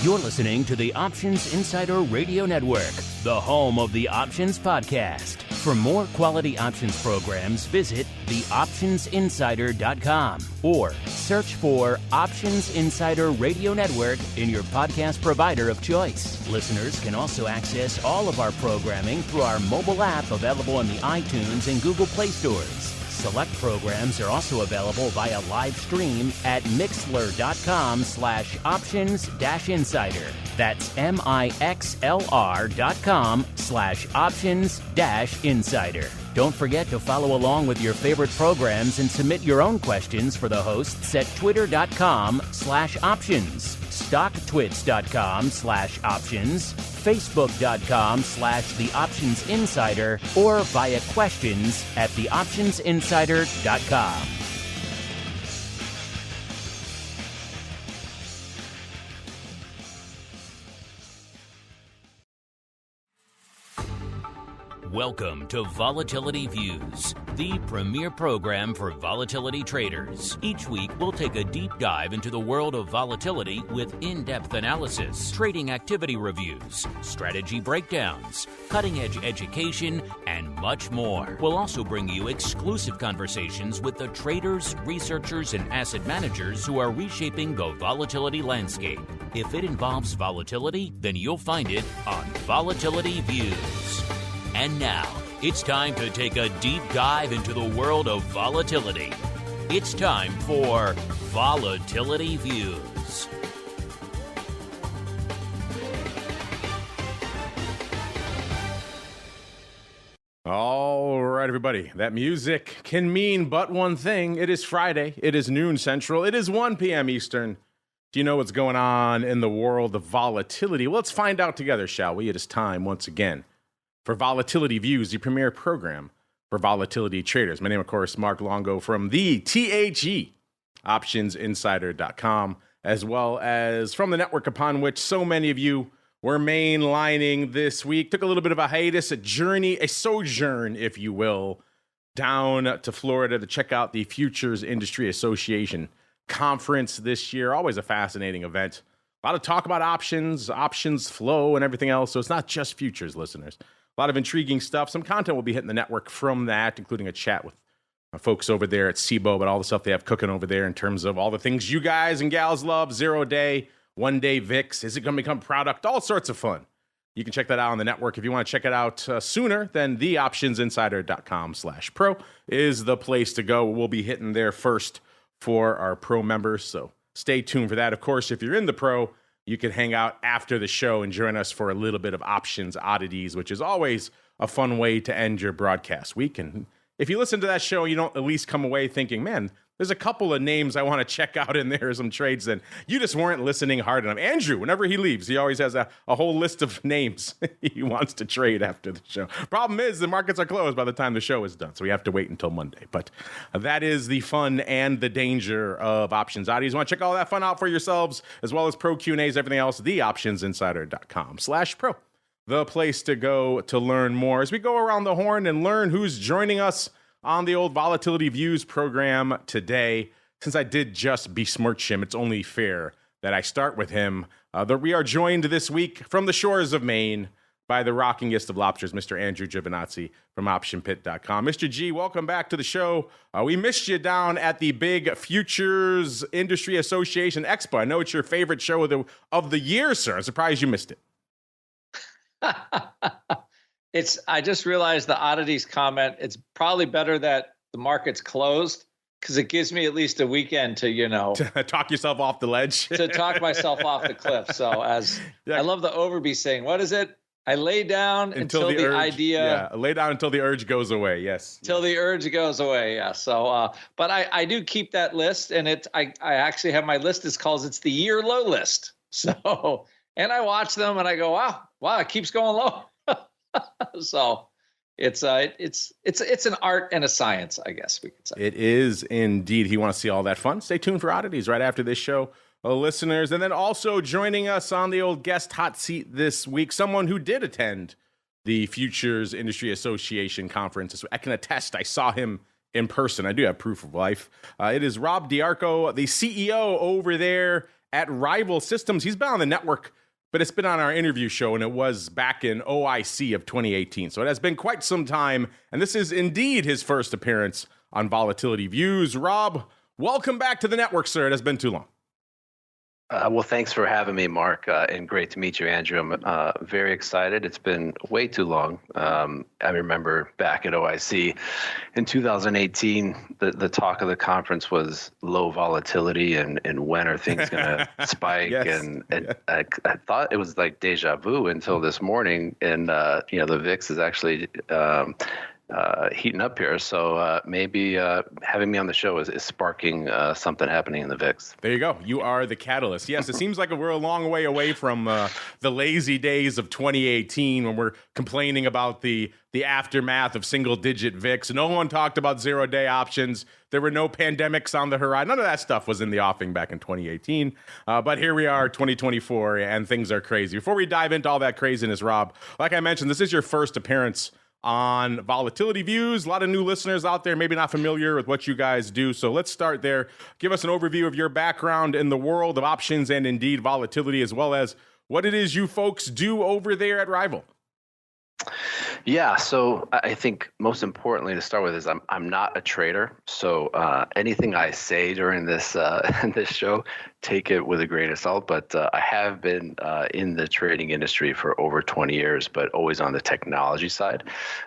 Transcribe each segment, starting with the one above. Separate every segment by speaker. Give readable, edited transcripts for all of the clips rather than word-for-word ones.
Speaker 1: You're listening to the Options Insider Radio Network, the home of the Options Podcast. For more quality options programs, visit theoptionsinsider.com or search for Options Insider Radio Network in your podcast provider of choice. Listeners can also access all of our programming through our mobile app available in the iTunes and Google Play stores. Select programs are also available via live stream at mixlr.com/options-insider. That's mixlr.com/options-insider. Don't forget to follow along with your favorite programs and submit your own questions for the hosts at twitter.com/options, stocktwits.com/options, facebook.com/theoptionsinsider, or via questions at theoptionsinsider.com. Welcome to Volatility Views, the premier program for volatility traders. Each week, we'll take a deep dive into the world of volatility with in-depth analysis, trading activity reviews, strategy breakdowns, cutting-edge education, and much more. We'll also bring you exclusive conversations with the traders, researchers, and asset managers who are reshaping the volatility landscape. If it involves volatility, then you'll find it on Volatility Views. And now, it's time to take a deep dive into the world of volatility. It's time for Volatility Views.
Speaker 2: All right, everybody. That music can mean but one thing. It is Friday. It is noon Central. It is 1 p.m. Eastern. Do you know what's going on in the world of volatility? Well, let's find out together, shall we? It is time once again for Volatility Views, the premier program for volatility traders. My name, of course, Mark Longo from the THE, optionsinsider.com, as well as from the network upon which so many of you were mainlining this week. Took a little bit of a hiatus, a journey, a sojourn, if you will, down to Florida to check out the Futures Industry Association conference this year. Always a fascinating event. A lot of talk about options, options flow, and everything else. So it's not just futures, listeners. A lot of intriguing stuff. Some content will be hitting the network from that, including a chat with folks over there at SIBO, but all the stuff they have cooking over there in terms of all the things you guys and gals love, 0-day, 1-day VIX. Is it going to become product? All sorts of fun. You can check that out on the network. If you want to check it out sooner, then theoptionsinsider.com/pro is the place to go. We'll be hitting there first for our pro members, so stay tuned for that. Of course, if you're in the pro, you can hang out after the show and join us for a little bit of options oddities, which is always a fun way to end your broadcast week. And if you listen to that show, you don't at least come away thinking, man, there's a couple of names I want to check out in there, some trades, then you just weren't listening hard enough. Andrew, whenever he leaves, he always has a whole list of names he wants to trade after the show. Problem is, the markets are closed by the time the show is done, so we have to wait until Monday. But that is the fun and the danger of options oddities. You want to check all that fun out for yourselves, as well as pro Q&As, everything else, theoptionsinsider.com/pro. The place to go to learn more as we go around the horn and learn who's joining us on the old Volatility Views program today. Since I did just besmirch him, it's only fair that I start with him. We are joined this week from the shores of Maine by the rockingest of lobsters, Mr. Andrew GIOVINAZZI from OptionPit.com. Mr. G, welcome back to the show. We missed you down at the big Futures Industry Association Expo. I know it's your favorite show of the year, sir. I'm surprised you missed it.
Speaker 3: I just realized the oddities comment. It's probably better that the market's closed because it gives me at least a weekend to,
Speaker 2: to talk yourself off the ledge,
Speaker 3: to talk myself off the cliff. So I love the Overby saying, what is it? I lay down until the urge, idea.
Speaker 2: Yeah, lay down until the urge goes away. Yes.
Speaker 3: Till the urge goes away. Yeah. So, but I do keep that list, and I actually have my list is called it's the year low list. So, and I watch them and I go, wow, it keeps going low. So it's an art and a science, I guess we could say.
Speaker 2: It is indeed. If you want to see all that fun, stay tuned for oddities right after this show, listeners. And then also joining us on the old guest hot seat this week, someone who did attend the Futures Industry Association conference. I can attest, I saw him in person. I do have proof of life. It is Rob D'Arco, the CEO over there at Rival Systems. He's been on the network, but it's been on our interview show, and it was back in OIC of 2018. So it has been quite some time, and this is indeed his first appearance on Volatility Views. Rob, welcome back to the network, sir. It has been too long.
Speaker 4: Well, thanks for having me, Mark, and great to meet you, Andrew. I'm very excited. It's been way too long. I remember back at OIC in 2018, the talk of the conference was low volatility and when are things going to spike.
Speaker 2: Yes.
Speaker 4: And I thought it was like deja vu until this morning. And, the VIX is actually heating up here. So maybe having me on the show is sparking something happening in the VIX.
Speaker 2: There you go. You are the catalyst. Yes, it seems like we're a long way away from the lazy days of 2018 when we're complaining about the aftermath of single-digit VIX. No one talked about zero-day options. There were no pandemics on the horizon. None of that stuff was in the offing back in 2018. But here we are, 2024, and things are crazy. Before we dive into all that craziness, Rob, like I mentioned, this is your first appearance on Volatility Views. A lot of new listeners out there, maybe not familiar with what you guys do. So let's start there. Give us an overview of your background in the world of options and indeed volatility, as well as what it is you folks do over there at Rival.
Speaker 4: Yeah, so I think most importantly to start with is I'm not a trader. So anything I say during this this show, take it with a grain of salt. But I have been in the trading industry for over 20 years, but always on the technology side.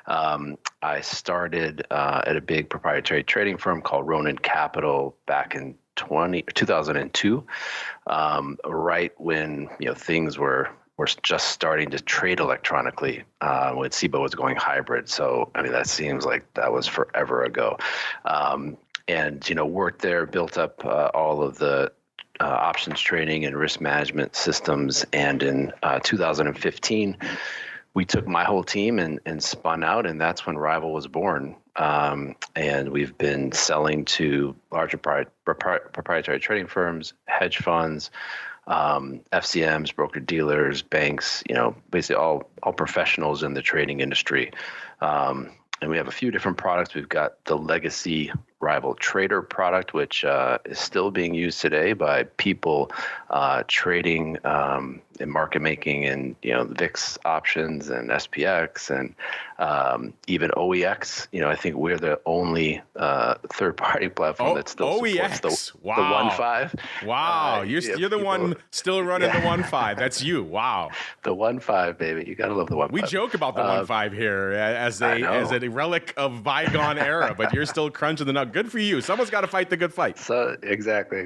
Speaker 4: I started at a big proprietary trading firm called Ronin Capital back in 2002, right when things were just starting to trade electronically when SIBO was going hybrid. So, I mean, that seems like that was forever ago. Worked there, built up all of the options trading and risk management systems. And in 2015, we took my whole team and spun out, and that's when Rival was born. And we've been selling to larger proprietary trading firms, hedge funds, FCMs, broker dealers, banks, basically all professionals in the trading industry. And we have a few different products. We've got the legacy Rival Trader product, which is still being used today by people trading in market making and the VIX options and SPX and even OEX. I think we're the only third-party platform that still supports the 1.5.
Speaker 2: Wow, you're the one still running the 1.5. That's you. Wow,
Speaker 4: the 1.5, baby. You gotta love the 1.5.
Speaker 2: We joke about the 1.5 here as a relic of bygone era, but you're still crunching the nut. Good for you. Someone's got to fight the good fight.
Speaker 4: So exactly.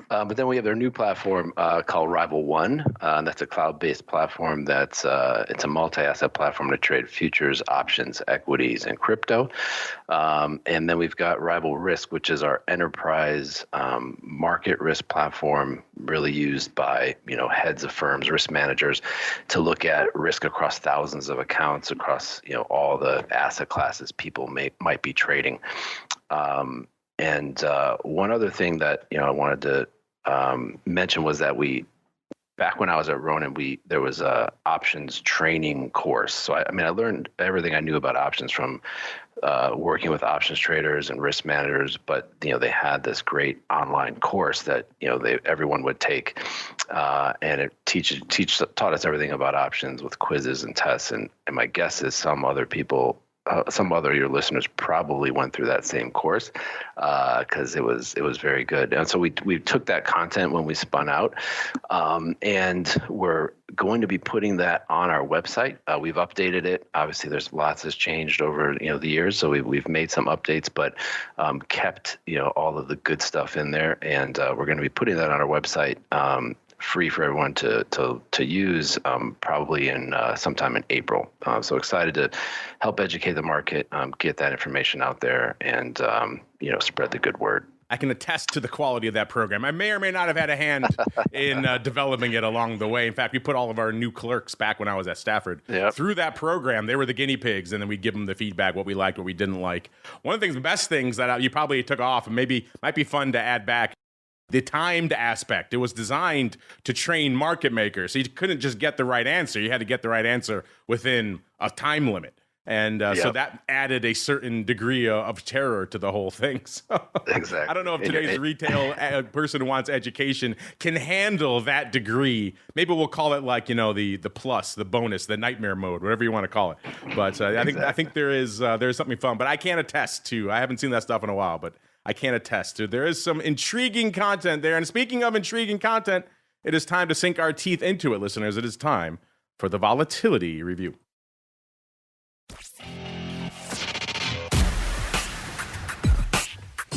Speaker 4: But then we have their new platform called Rival One. That's a cloud-based platform it's a multi-asset platform to trade futures, options, equities, and crypto. And then we've got Rival Risk, which is our enterprise market risk platform, really used by heads of firms, risk managers, to look at risk across thousands of accounts across all the asset classes people might be trading. And one other thing that I wanted to mention was that back when I was at Ronin, there was a options training course. So I learned everything I knew about options from working with options traders and risk managers. But they had this great online course that everyone would take, and it taught us everything about options with quizzes and tests. And my guess is some other of your listeners probably went through that same course because it was very good. And so we took that content when we spun out, and we're going to be putting that on our website. We've updated it. Obviously, there's lots has changed over the years, so we've made some updates, but kept all of the good stuff in there, and we're going to be putting that on our website. Free for everyone to use, probably in sometime in April. So excited to help educate the market, get that information out there, and spread the good word.
Speaker 2: I can attest to the quality of that program. I may or may not have had a hand in developing it along the way. In fact, we put all of our new clerks back when I was at Stafford through that program. They were the guinea pigs, and then we'd give them the feedback, what we liked, what we didn't like. One of the best things that you probably took off and maybe might be fun to add back, the timed aspect. It was designed to train market makers. So you couldn't just get the right answer. You had to get the right answer within a time limit. And so that added a certain degree of terror to the whole thing. So
Speaker 4: Exactly.
Speaker 2: I don't know if today's retail person who wants education can handle that degree. Maybe we'll call it like, the plus, the bonus, the nightmare mode, whatever you want to call it. But I think there's something fun. But I can't attest to, I haven't seen that stuff in a while, but I can't attest to. There is some intriguing content there. And speaking of intriguing content, it is time to sink our teeth into it, listeners. It is time for the volatility review.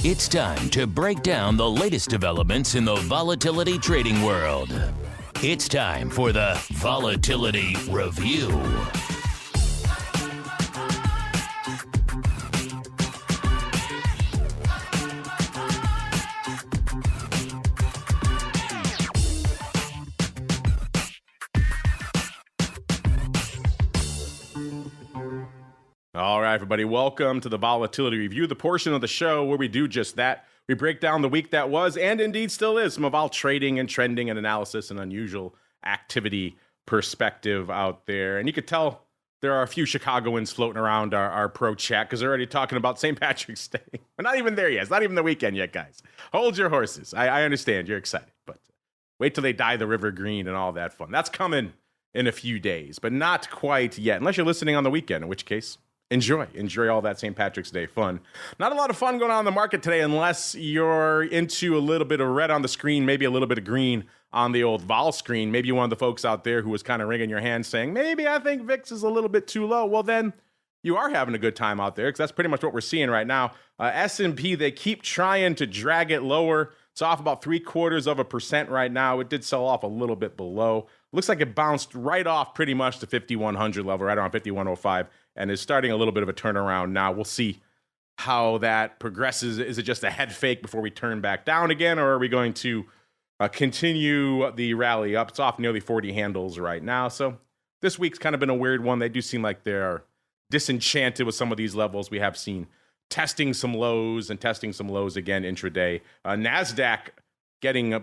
Speaker 1: It's time to break down the latest developments in the volatility trading world. It's time for the Volatility Review.
Speaker 2: All right, everybody, welcome to the Volatility Review, the portion of the show where we do just that. We break down the week that was, and indeed still is, some of our trading and trending and analysis and unusual activity perspective out there. And you could tell there are a few Chicagoans floating around our pro chat because they're already talking about St. Patrick's Day. We're not even there yet. It's not even the weekend yet, guys. Hold your horses. I understand you're excited, but wait till they dye the river green and all that fun. That's coming in a few days, but not quite yet, unless you're listening on the weekend, in which case, enjoy all that St. Patrick's Day fun. Not a lot of fun going on in the market today unless you're into a little bit of red on the screen, maybe a little bit of green on the old vol screen. Maybe you're one of the folks out there who was kind of wringing your hands saying, maybe I think VIX is a little bit too low. Well, then you are having a good time out there because that's pretty much what we're seeing right now. S&P, they keep trying to drag it lower. It's off about 0.75% right now. It did sell off a little bit below. Looks like it bounced right off pretty much to 5,100 level, right around 5,105, and is starting a little bit of a turnaround now. We'll see how that progresses. Is it just a head fake before we turn back down again, or are we going to continue the rally up? It's off nearly 40 handles right now. So this week's kind of been a weird one. They do seem like they're disenchanted with some of these levels. We have seen testing some lows and testing some lows again intraday. NASDAQ getting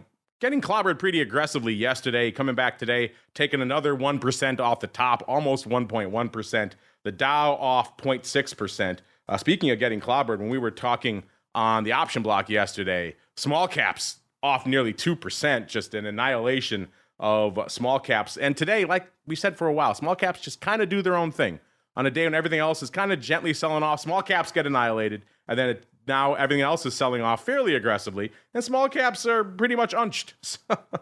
Speaker 2: clobbered pretty aggressively yesterday, coming back today, taking another 1% off the top, almost 1.1%. The Dow off 0.6%. Speaking of getting clobbered, when we were talking on the option block yesterday, small caps off nearly 2%, just an annihilation of small caps. And today, like we said for a while, small caps just kind of do their own thing. On a day when everything else is kind of gently selling off, small caps get annihilated, and then now everything else is selling off fairly aggressively, and small caps are pretty much unched. So,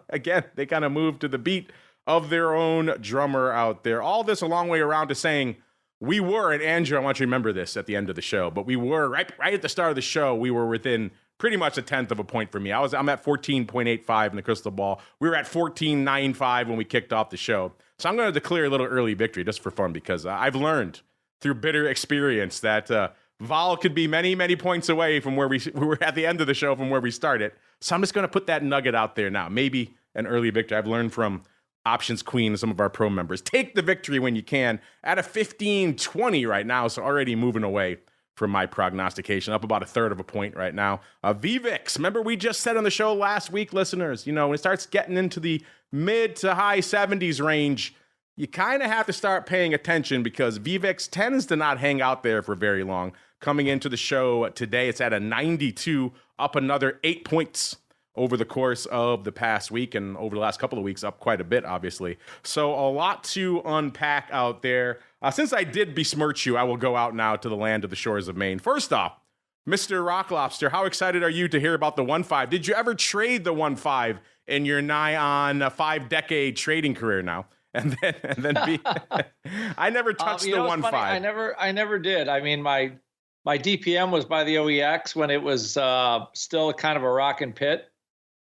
Speaker 2: again, they kind of move to the beat of their own drummer out there. All this a long way around to saying we were, and Andrew, I want you to remember this at the end of the show, but we were, right at the start of the show, we were within pretty much 1/10 of a point for me. I'm at 14.85 in the crystal ball. We were at 14.95 when we kicked off the show. So I'm going to declare a little early victory just for fun because I've learned through bitter experience that vol could be many, many points away from where we were at the end of the show from where we started. So I'm just going to put that nugget out there now. Maybe an early victory. I've learned from Options Queen and some of our pro members. Take the victory when you can at a 15.20 right now. So already moving away from my prognostication, up about 1/3 of a point right now. VVIX, remember we just said on the show last week, listeners, when it starts getting into the mid to high 70s range, you kind of have to start paying attention because VVIX tends to not hang out there for very long. Coming into the show today, it's at a 92, up another 8 points over the course of the past week, and over the last couple of weeks, up quite a bit, obviously. So a lot to unpack out there. Since I did besmirch you, I will go out now to the land of the shores of Maine. First off, Mr. Rock Lobster, how excited are you to hear about the 1.5? Did you ever trade the 1.5 in your nigh on 5-decade trading career now? And then B, I never touched the 1.5.
Speaker 3: I never did. I mean, my DPM was by the OEX when it was still kind of a rockin' pit.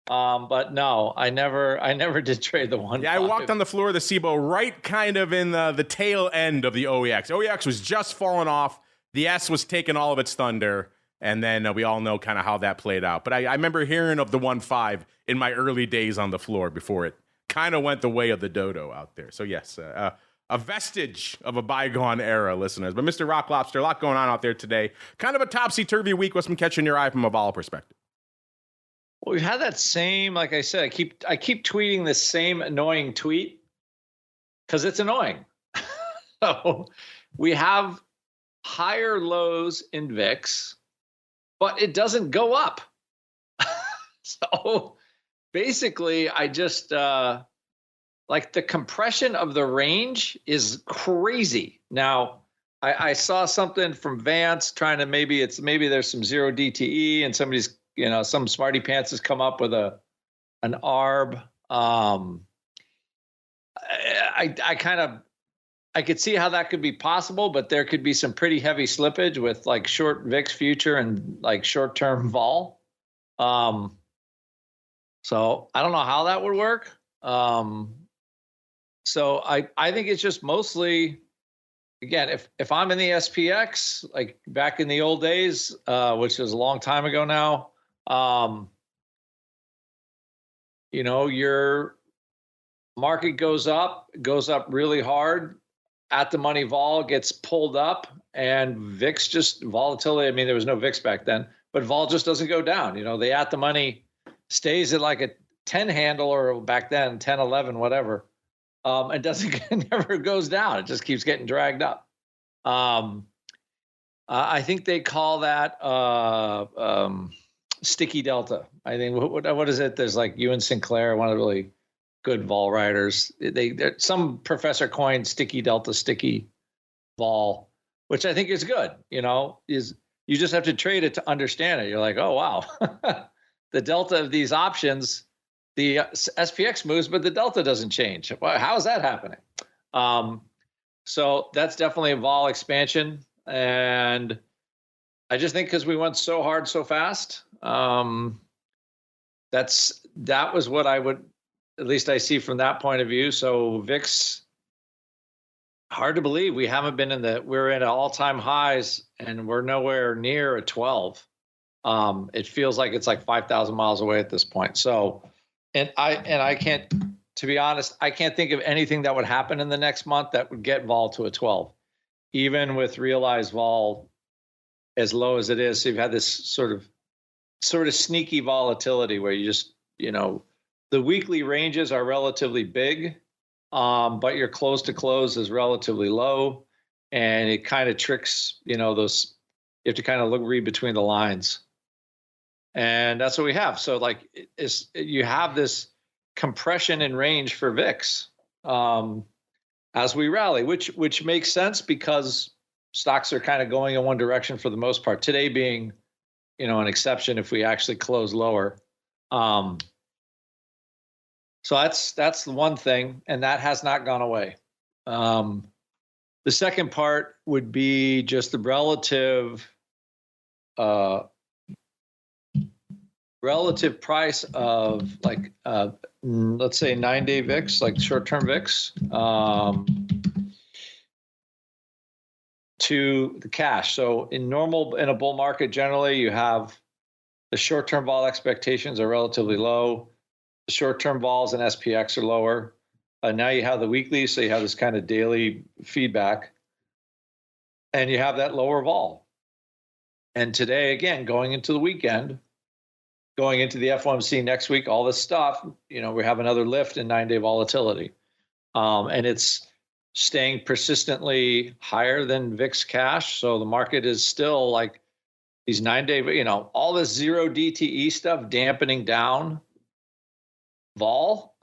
Speaker 3: But no, I never did trade the 1.5.
Speaker 2: Yeah, I walked on the floor of the SIBO right kind of in the tail end of the OEX. OEX was just falling off. The S was taking all of its thunder. And then we all know kind of how that played out. But I remember hearing of the 1.5 in my early days on the floor before it kind of went the way of the dodo out there. So yes, a vestige of a bygone era, listeners. But Mr. Rock Lobster, a lot going on out there today. Kind of a topsy-turvy week. What's been catching your eye from a vol perspective?
Speaker 3: Well, we've had that same, like I said, I keep tweeting this same annoying tweet because it's annoying. So we have higher lows in VIX, but it doesn't go up. So basically, I just like the compression of the range is crazy. Now, I saw something from Vance trying to maybe there's some zero DTE and somebody's, some smarty pants has come up with an ARB. I could see how that could be possible, but there could be some pretty heavy slippage with like short VIX future and like short-term vol. So I don't know how that would work. So I think it's just mostly, again, if I'm in the SPX, like back in the old days, which is a long time ago now, your market goes up really hard, at the money vol gets pulled up, and VIX just volatility. I mean, there was no VIX back then, but vol just doesn't go down. The at the money stays at like a 10 handle, or back then 10, 11, whatever. It never goes down. It just keeps getting dragged up. I think they call that sticky delta. I think what is it? There's like Ewan Sinclair, one of the really good vol writers. Some professor coined sticky delta, sticky vol, which I think is good. Is you just have to trade it to understand it. You're like, oh wow, the delta of these options, the SPX moves, but the delta doesn't change. Well, how is that happening? So that's definitely a vol expansion, and I just think because we went so hard so fast, that was what I would. At least I see from that point of view. So VIX, hard to believe we haven't been we're in all-time highs and we're nowhere near a 12. It feels like it's like 5,000 miles away at this point. So, and I can't, to be honest, I can't think of anything that would happen in the next month that would get vol to a 12, even with realized vol as low as it is. So you've had this sort of sneaky volatility where you just, the weekly ranges are relatively big, but your close to close is relatively low, and it kind of tricks, those. You have to kind of read between the lines, and that's what we have. So, like, you have this compression in range for VIX as we rally, which makes sense because stocks are kind of going in one direction for the most part. Today being, an exception if we actually close lower. So that's the one thing, and that has not gone away. The second part would be just the relative price of like let's say 9-day VIX, like short-term VIX, to the cash. So in a bull market, generally you have the short-term vol expectations are relatively low. The short-term vols and SPX are lower. Now you have the weekly, so you have this kind of daily feedback, and you have that lower vol. And today, again, going into the weekend, going into the FOMC next week, all this stuff, we have another lift in 9-day volatility, and it's staying persistently higher than VIX cash. So the market is still like these 9-day, all this zero DTE stuff dampening down vol.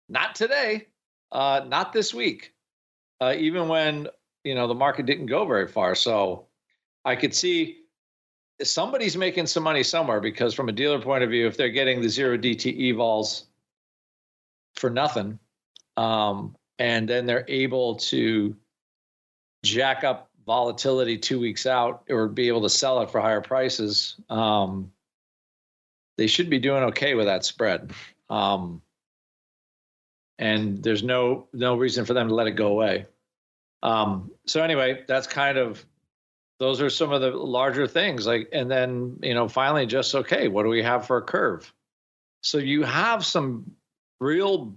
Speaker 3: Not today, not this week, even when the market didn't go very far. So I could see somebody's making some money somewhere, because from a dealer point of view, if they're getting the zero DTE vols for nothing, and then they're able to jack up volatility 2 weeks out or be able to sell it for higher prices, they should be doing okay with that spread. And there's no reason for them to let it go away. So anyway, that's those are some of the larger things. And then, finally just, okay, what do we have for a curve? So you have some real,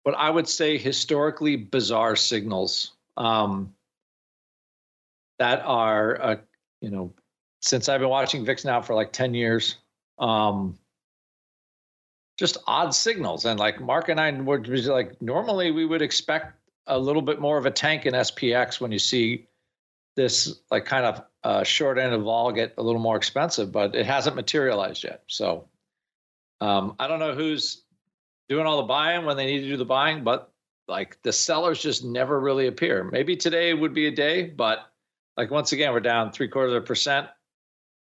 Speaker 3: what I would say, historically bizarre signals that are, since I've been watching VIX now for like 10 years, just odd signals. And like Mark and I would be like, normally we would expect a little bit more of a tank in SPX when you see this like kind of short end of vol get a little more expensive, but it hasn't materialized yet. So I don't know who's doing all the buying when they need to do the buying, but like the sellers just never really appear. Maybe today would be a day, but like once again, we're down 0.75%,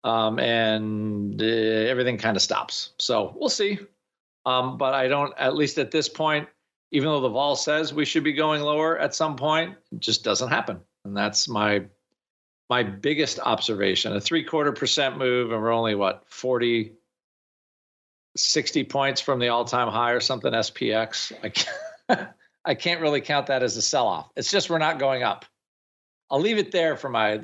Speaker 3: and everything kind of stops. So we'll see. But I don't, at least at this point, even though the vol says we should be going lower at some point, it just doesn't happen. And that's my biggest observation. A 0.75% move, and we're only what, 40, 60 points from the all-time high or something, SPX. I can't really count that as a sell-off. It's just we're not going up. I'll leave it there for my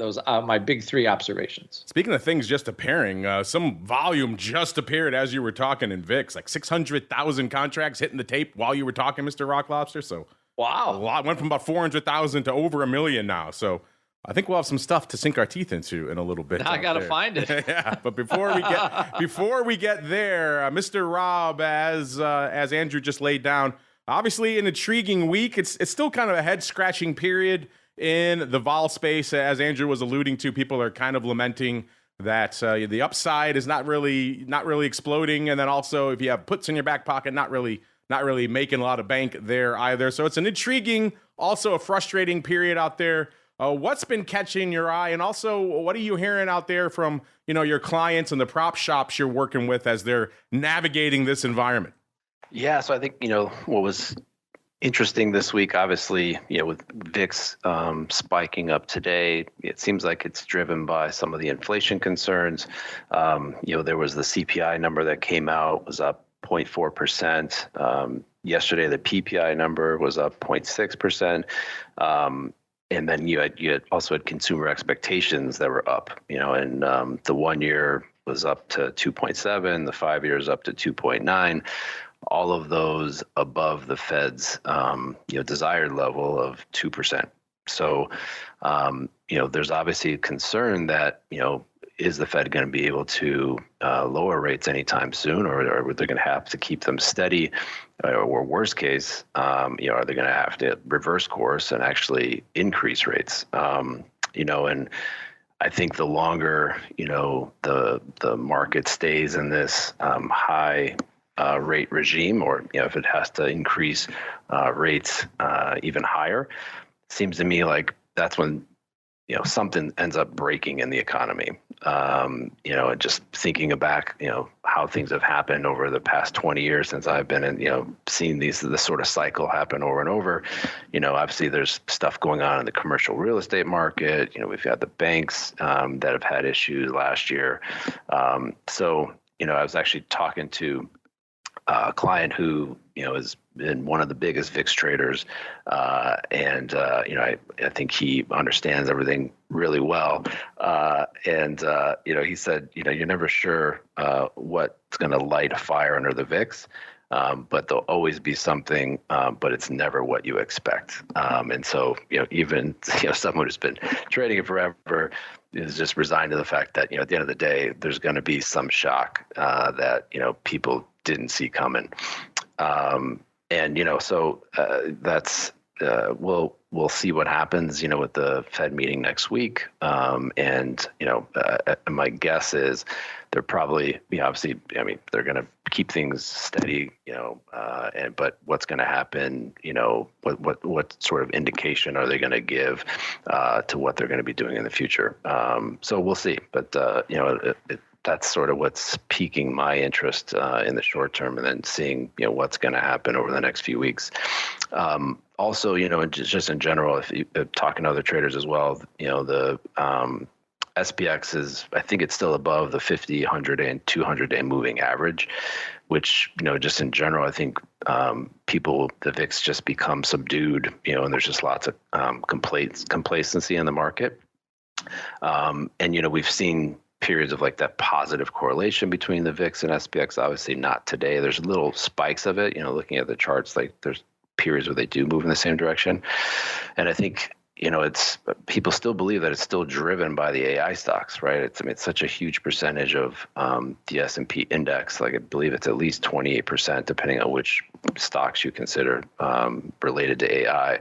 Speaker 3: big three observations.
Speaker 2: Speaking of things just appearing, some volume just appeared as you were talking in VIX, like 600,000 contracts hitting the tape while you were talking, Mr. Rock Lobster. So
Speaker 3: wow,
Speaker 2: a lot went from about 400,000 to over 1 million now. So I think we'll have some stuff to sink our teeth into in a little bit.
Speaker 3: I gotta find it.
Speaker 2: Yeah, but before we get there, Mr. Rob, as Andrew just laid down, obviously an intriguing week. It's still kind of a head scratching period in the vol space. As Andrew was alluding to, people are kind of lamenting that the upside is not really exploding, and then also if you have puts in your back pocket, not really making a lot of bank there either. So it's an intriguing, also a frustrating period out there. What's been catching your eye, and also what are you hearing out there from your clients and the prop shops you're working with as they're navigating this environment?
Speaker 4: Yeah, so I think what was interesting this week, obviously, with VIX spiking up today, it seems like it's driven by some of the inflation concerns. There was the CPI number that came out, was up 0.4%. Yesterday, the PPI number was up 0.6%. And then you also had consumer expectations that were up, and the 1 year was up to 2.7, the 5 years up to 2.9. All of those above the Fed's desired level of 2%. So there's obviously a concern that is the Fed going to be able to lower rates anytime soon, or are they going to have to keep them steady, or worst case, are they going to have to reverse course and actually increase rates? And I think the longer the market stays in this high rate regime, or if it has to increase rates even higher, seems to me like that's when something ends up breaking in the economy. And just thinking back, how things have happened over the past 20 years since I've been in, seeing this sort of cycle happen over and over. Obviously there's stuff going on in the commercial real estate market. We've got the banks that have had issues last year. So I was actually talking to a client who has been one of the biggest VIX traders, and I think he understands everything really well. And he said, you're never sure what's going to light a fire under the VIX, but there'll always be something, but it's never what you expect. And so even someone who's been trading it forever is just resigned to the fact that at the end of the day, there's going to be some shock that people didn't see coming. So that's we'll see what happens, with the Fed meeting next week. My guess is they're probably, obviously, they're going to keep things steady, but what's going to happen, what sort of indication are they going to give to what they're going to be doing in the future? So we'll see. But, that's sort of what's piquing my interest in the short term, and then seeing what's going to happen over the next few weeks. Also, just in general, if you talking to other traders as well, the SPX is, I think it's still above the 50, 100, and 200-day moving average, which just in general, I think the VIX just become subdued, and there's just lots of complacency in the market, and we've seen periods of like that positive correlation between the VIX and SPX. Obviously not today. There's little spikes of it, looking at the charts, like there's periods where they do move in the same direction. And I think, it's people still believe that it's still driven by the AI stocks, right? It's such a huge percentage of the S&P index. Like I believe it's at least 28%, depending on which stocks you consider related to AI.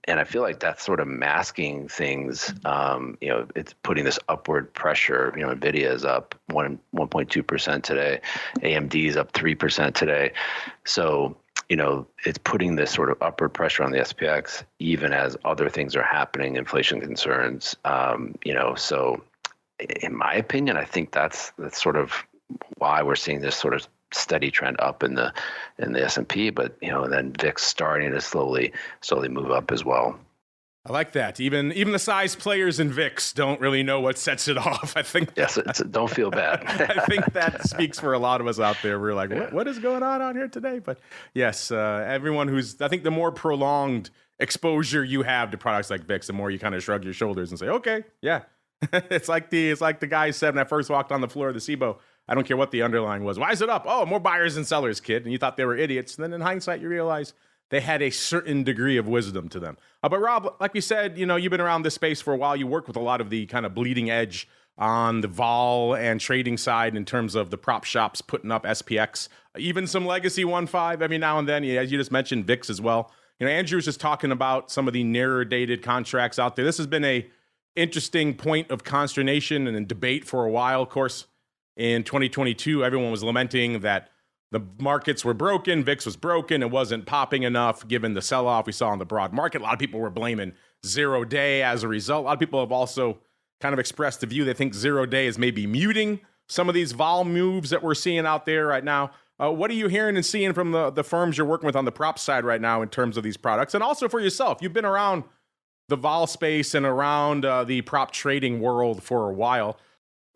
Speaker 4: And I feel like that's sort of masking things. It's putting this upward pressure. Nvidia is up 1.2% today. AMD is up 3% today. So it's putting this sort of upward pressure on the SPX, even as other things are happening, inflation concerns. So in my opinion, I think that's sort of why we're seeing this sort of steady trend up in the S&P, but then VIX starting to slowly move up as well.
Speaker 2: I like that. Even the size players in VIX don't really know what sets it off. I think.
Speaker 4: Yes, don't feel bad.
Speaker 2: I think that speaks for a lot of us out there. We're like, what is going on out here today? But yes, everyone I think the more prolonged exposure you have to products like VIX, the more you kind of shrug your shoulders and say, okay, yeah. It's like the guy said when I first walked on the floor of the SIBO. I don't care what the underlying was. Why is it up? Oh, more buyers and sellers, kid. And you thought they were idiots. And then in hindsight, you realize they had a certain degree of wisdom to them. But Rob, like we said, you've been around this space for a while. You work with a lot of the kind of bleeding edge on the vol and trading side in terms of the prop shops putting up SPX, even some legacy 1.5 every now and then. As you just mentioned, VIX as well. Andrew was just talking about some of the nearer dated contracts out there. This has been a interesting point of consternation and debate for a while. Of course, in 2022, everyone was lamenting that the markets were broken, VIX was broken, it wasn't popping enough given the sell-off we saw in the broad market. A lot of people were blaming zero day as a result. A lot of people have also kind of expressed the view they think zero day is maybe muting some of these vol moves that we're seeing out there right now. What are you hearing and seeing from the firms you're working with on the prop side right now in terms of these products? And also for yourself, you've been around the vol space and around the prop trading world for a while.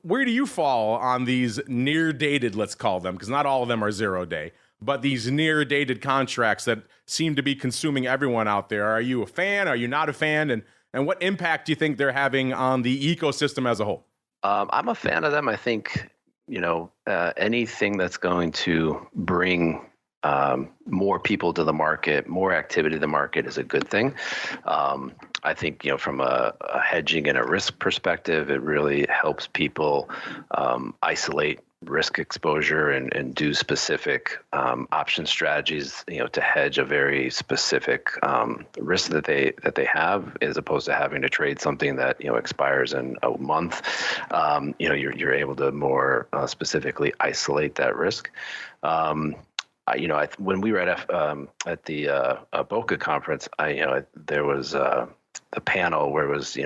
Speaker 2: Where do you fall on these near-dated, let's call them, because not all of them are zero-day, but these near-dated contracts that seem to be consuming everyone out there? Are you a fan? Are you not a fan? And what impact do you think they're having on the ecosystem as a whole?
Speaker 4: I'm a fan of them. I think, anything that's going to bring more people to the market, more activity to the market is a good thing. I think, from a hedging and a risk perspective, it really helps people isolate risk exposure and do specific option strategies, to hedge a very specific risk that they have, as opposed to having to trade something that expires in a month. You're able to more specifically isolate that risk. When we were at the BOCA conference, there was a panel where it was,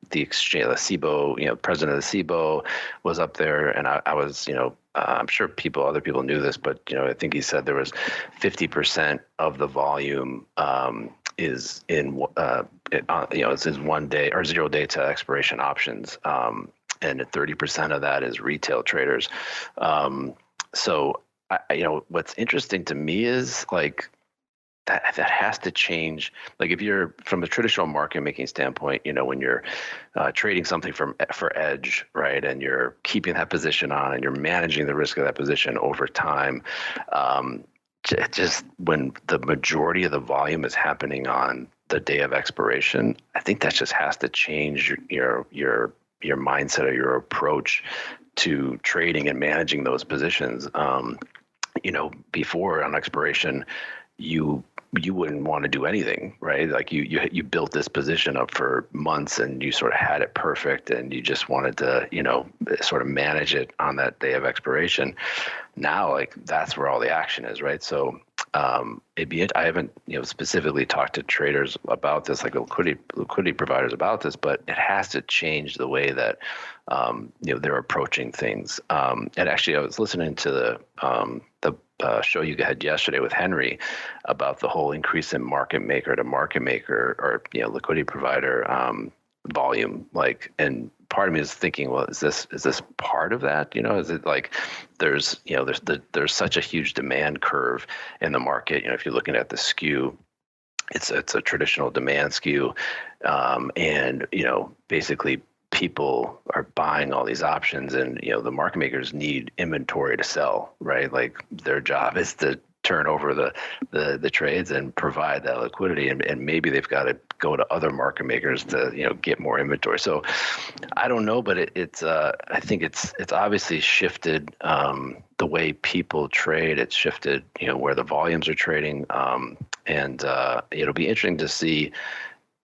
Speaker 4: the exchange, the SIBO, president of the SIBO was up there, and I was, I'm sure other people knew this, but I think he said there was 50% of the volume is in, it's in 1 day or 0 day to expiration options, and 30% of that is retail traders. So what's interesting to me is like that has to change. Like if you're from a traditional market making standpoint, when you're trading something for edge, right, and you're keeping that position on and you're managing the risk of that position over time, just when the majority of the volume is happening on the day of expiration, I think that just has to change your mindset or your approach to trading and managing those positions. Before on expiration, you wouldn't want to do anything, right? Like you built this position up for months and you sort of had it perfect and you just wanted to, sort of manage it on that day of expiration. Now, like that's where all the action is, right? So I haven't, specifically talked to traders about this, like liquidity providers about this, but it has to change the way that, they're approaching things. And actually I was listening to the show you had yesterday with Henry about the whole increase in market maker to market maker or, liquidity provider, volume, and part of me is thinking, well, is this part of that? Is it like there's such a huge demand curve in the market. If you're looking at the skew, it's a traditional demand skew, and basically people are buying all these options, and the market makers need inventory to sell, right? Like their job is to turn over the trades and provide that liquidity, and maybe they've got to go to other market makers to get more inventory. So I don't know, but it's I think it's obviously shifted the way people trade. It's shifted where the volumes are trading, and it'll be interesting to see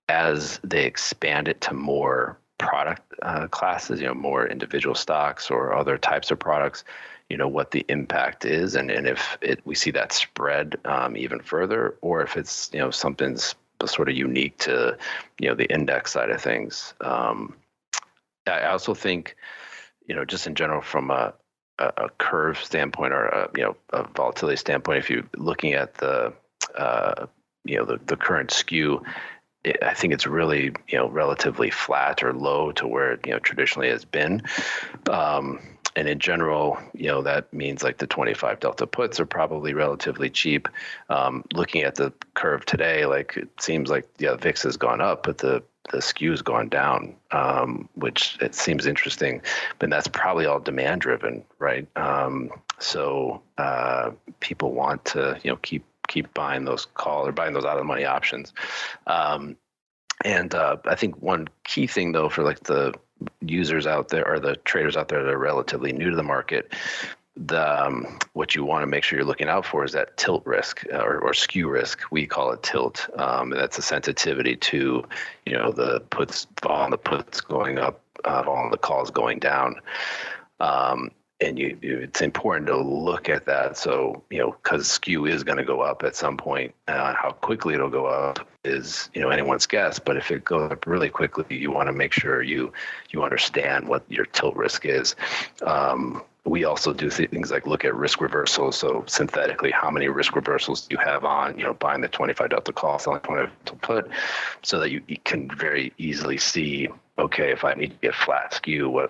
Speaker 4: as they expand it to more product classes, more individual stocks or other types of products, what the impact is, and if we see that spread even further, or if it's something's sort of unique to the index side of things. I also think just in general from a curve standpoint or a volatility standpoint, if you're looking at the current skew, I think it's really relatively flat or low to where it traditionally has been. And in general, that means like the 25 delta puts are probably relatively cheap. Looking at the curve today, like it seems like VIX has gone up, but the skew's gone down, which it seems interesting. But that's probably all demand driven, right? So people want to keep buying those call or buying those out of the money options. And I think one key thing though for like the users out there or the traders out there that are relatively new to the market, what you want to make sure you're looking out for is that tilt risk or skew risk. We call it tilt. And that's a sensitivity to the puts, vol on the puts going up, vol on the calls going down. And it's important to look at that. So, because skew is going to go up at some point. How quickly it'll go up is, anyone's guess. But if it goes up really quickly, you want to make sure you understand what your tilt risk is. We also do things like look at risk reversals. So synthetically, how many risk reversals do you have on, buying the 25 delta call, selling 25 delta put, so that you can very easily see, okay, if I need to get flat skew,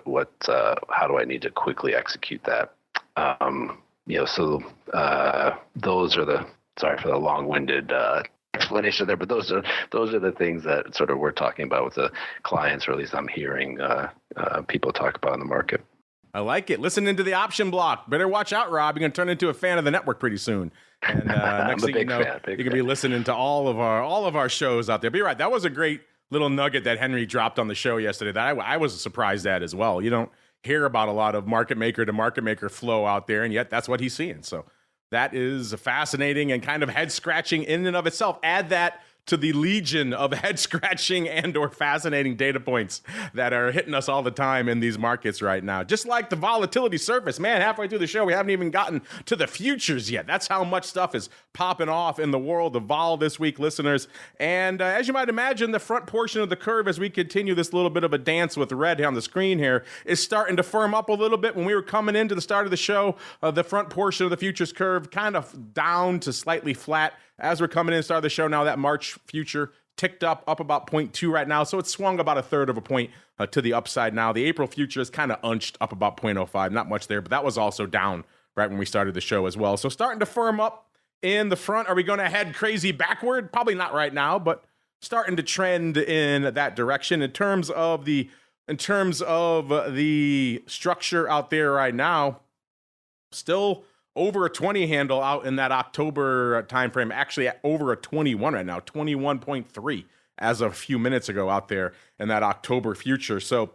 Speaker 4: how do I need to quickly execute that? So those are sorry for the long-winded explanation there, but those are the things that sort of we're talking about with the clients, or at least I'm hearing people talk about in the market.
Speaker 2: I like it. Listen into the option block. Better watch out, Rob. You're going to turn into a fan of the network pretty soon. And next thing you know, you're going to be listening to all of our shows out there. But you're right. That was a great little nugget that Henry dropped on the show yesterday that I was surprised at as well. You don't hear about a lot of market maker to market maker flow out there, and yet that's what he's seeing. So that is fascinating and kind of head scratching in and of itself. Add that to the legion of head-scratching and or fascinating data points that are hitting us all the time in these markets right now. Just like the volatility surface. Man, halfway through the show, we haven't even gotten to the futures yet. That's how much stuff is popping off in the world of vol this week, listeners. And as you might imagine, the front portion of the curve, as we continue this little bit of a dance with red on the screen here, is starting to firm up a little bit. When we were coming into the start of the show, the front portion of the futures curve kind of down to slightly flat. As we're coming in to start the show now, that March future ticked up about 0.2 right now. So it's swung about 1/3 of a point to the upside now. The April future is kind of unched up about 0.05. Not much there, but that was also down right when we started the show as well. So starting to firm up in the front. Are we going to head crazy backward? Probably not right now, but starting to trend in that direction. In terms of the structure out there right now, still over a 20 handle out in that October timeframe, actually over a 21 right now, 21.3 as of a few minutes ago out there in that October future. So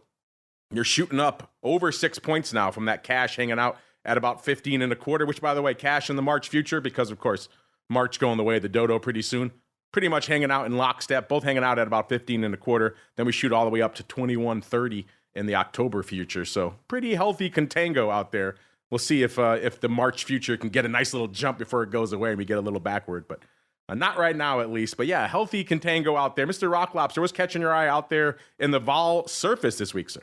Speaker 2: you're shooting up over 6 points now from that cash hanging out at about 15.25, which, by the way, cash in the March future, because of course March going the way of the dodo pretty soon, pretty much hanging out in lockstep, both hanging out at about 15.25. Then we shoot all the way up to 21.30 in the October future. So pretty healthy contango out there. We'll see if the March future can get a nice little jump before it goes away and we get a little backward, but not right now at least. But yeah, healthy contango out there. Mr. Rock Lobster, what's catching your eye out there in the vol surface this week, sir?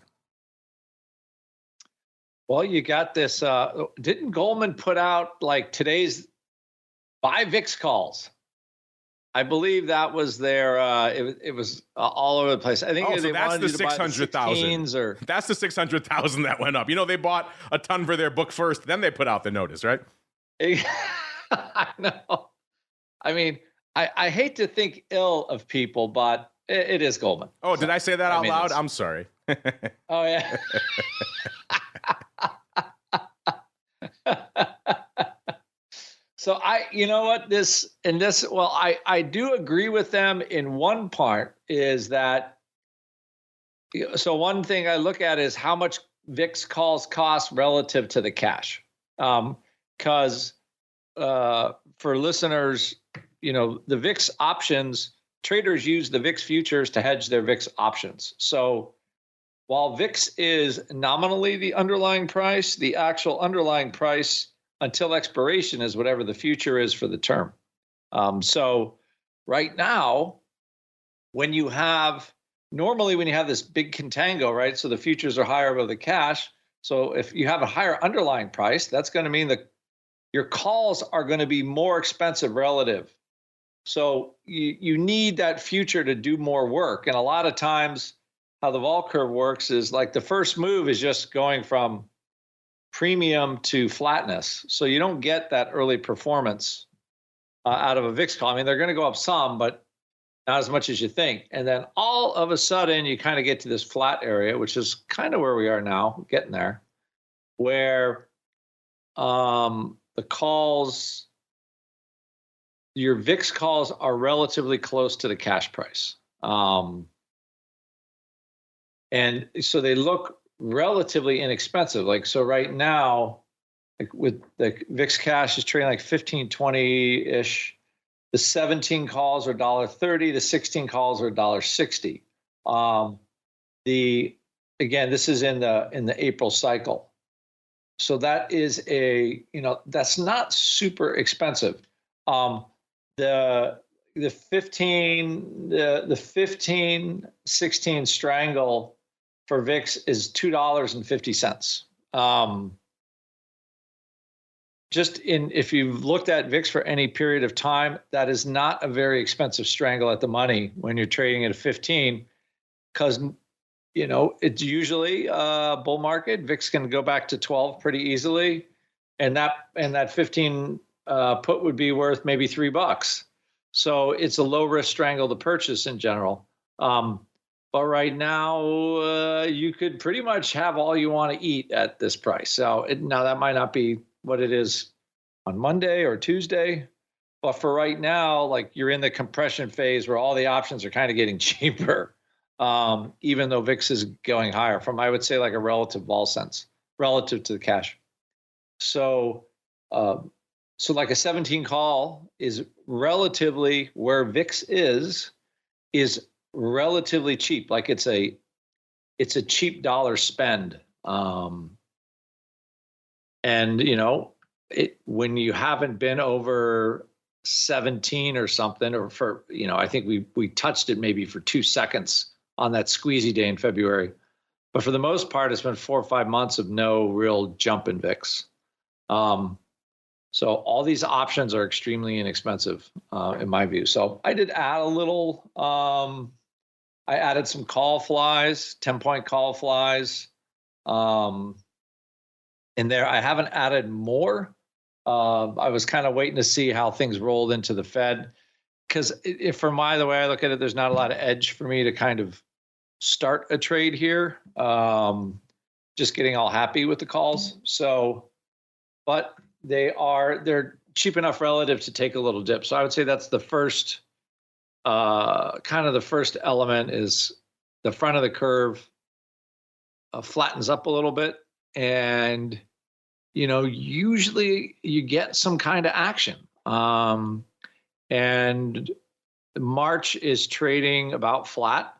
Speaker 3: Well, you got this. Didn't Goldman put out like today's VVIX calls? I believe that was their. It was all over the place. I think they
Speaker 2: that's
Speaker 3: wanted
Speaker 2: the
Speaker 3: you to buy the 16s or
Speaker 2: that's the 600,000 that went up. They bought a ton for their book first, then they put out the notice, right?
Speaker 3: I know. I mean, I hate to think ill of people, but it is Goldman.
Speaker 2: Oh, did I say that out loud? I'm sorry.
Speaker 3: Oh yeah. So you know what, well, I do agree with them in one part is that, so one thing I look at is how much VIX calls cost relative to the cash. Because for listeners, the VIX options, traders use the VIX futures to hedge their VIX options. So while VIX is nominally the underlying price, the actual underlying price until expiration is whatever the future is for the term. So right now, when you have this big contango, right? So the futures are higher above the cash. So if you have a higher underlying price, that's going to mean that your calls are going to be more expensive relative. So you need that future to do more work. And a lot of times how the vol curve works is like the first move is just going from premium to flatness. So you don't get that early performance out of a VIX call. I mean, they're going to go up some, but not as much as you think. And then all of a sudden you kind of get to this flat area, which is kind of where we are now, getting there, where the calls, your VIX calls are relatively close to the cash price. And so they look relatively inexpensive. Like, so right now, like with the VIX cash is trading like 15.20-ish. The 17 calls are $1.30. The 16 calls are $1.60. Again, this is in the April cycle. So that is that's not super expensive. The 15 16 strangle for VIX is $2.50. If you've looked at VIX for any period of time, that is not a very expensive strangle at the money when you're trading at a 15, because it's usually a bull market. VIX can go back to 12 pretty easily, and that 15 put would be worth maybe $3. So it's a low risk strangle to purchase in general. But right now, you could pretty much have all you want to eat at this price. So now that might not be what it is on Monday or Tuesday, but for right now, like you're in the compression phase where all the options are kind of getting cheaper, even though VIX is going higher from, I would say, like a relative vol sense relative to the cash. So like a 17 call is relatively where VIX is relatively cheap. Like it's a cheap dollar spend. And when you haven't been over 17 or something, or for, I think we touched it maybe for 2 seconds on that squeezy day in February, but for the most part, it's been 4 or 5 months of no real jump in VIX. So all these options are extremely inexpensive, in my view. So I did add a little, I added some call flies, 10-point call flies in there. I haven't added more. I was kind of waiting to see how things rolled into the Fed, because the way I look at it, there's not a lot of edge for me to kind of start a trade here. Just getting all happy with the calls. So, but they're cheap enough relative to take a little dip. So I would say that's the first, kind of the first element is the front of the curve flattens up a little bit. And, usually you get some kind of action. And March is trading about flat.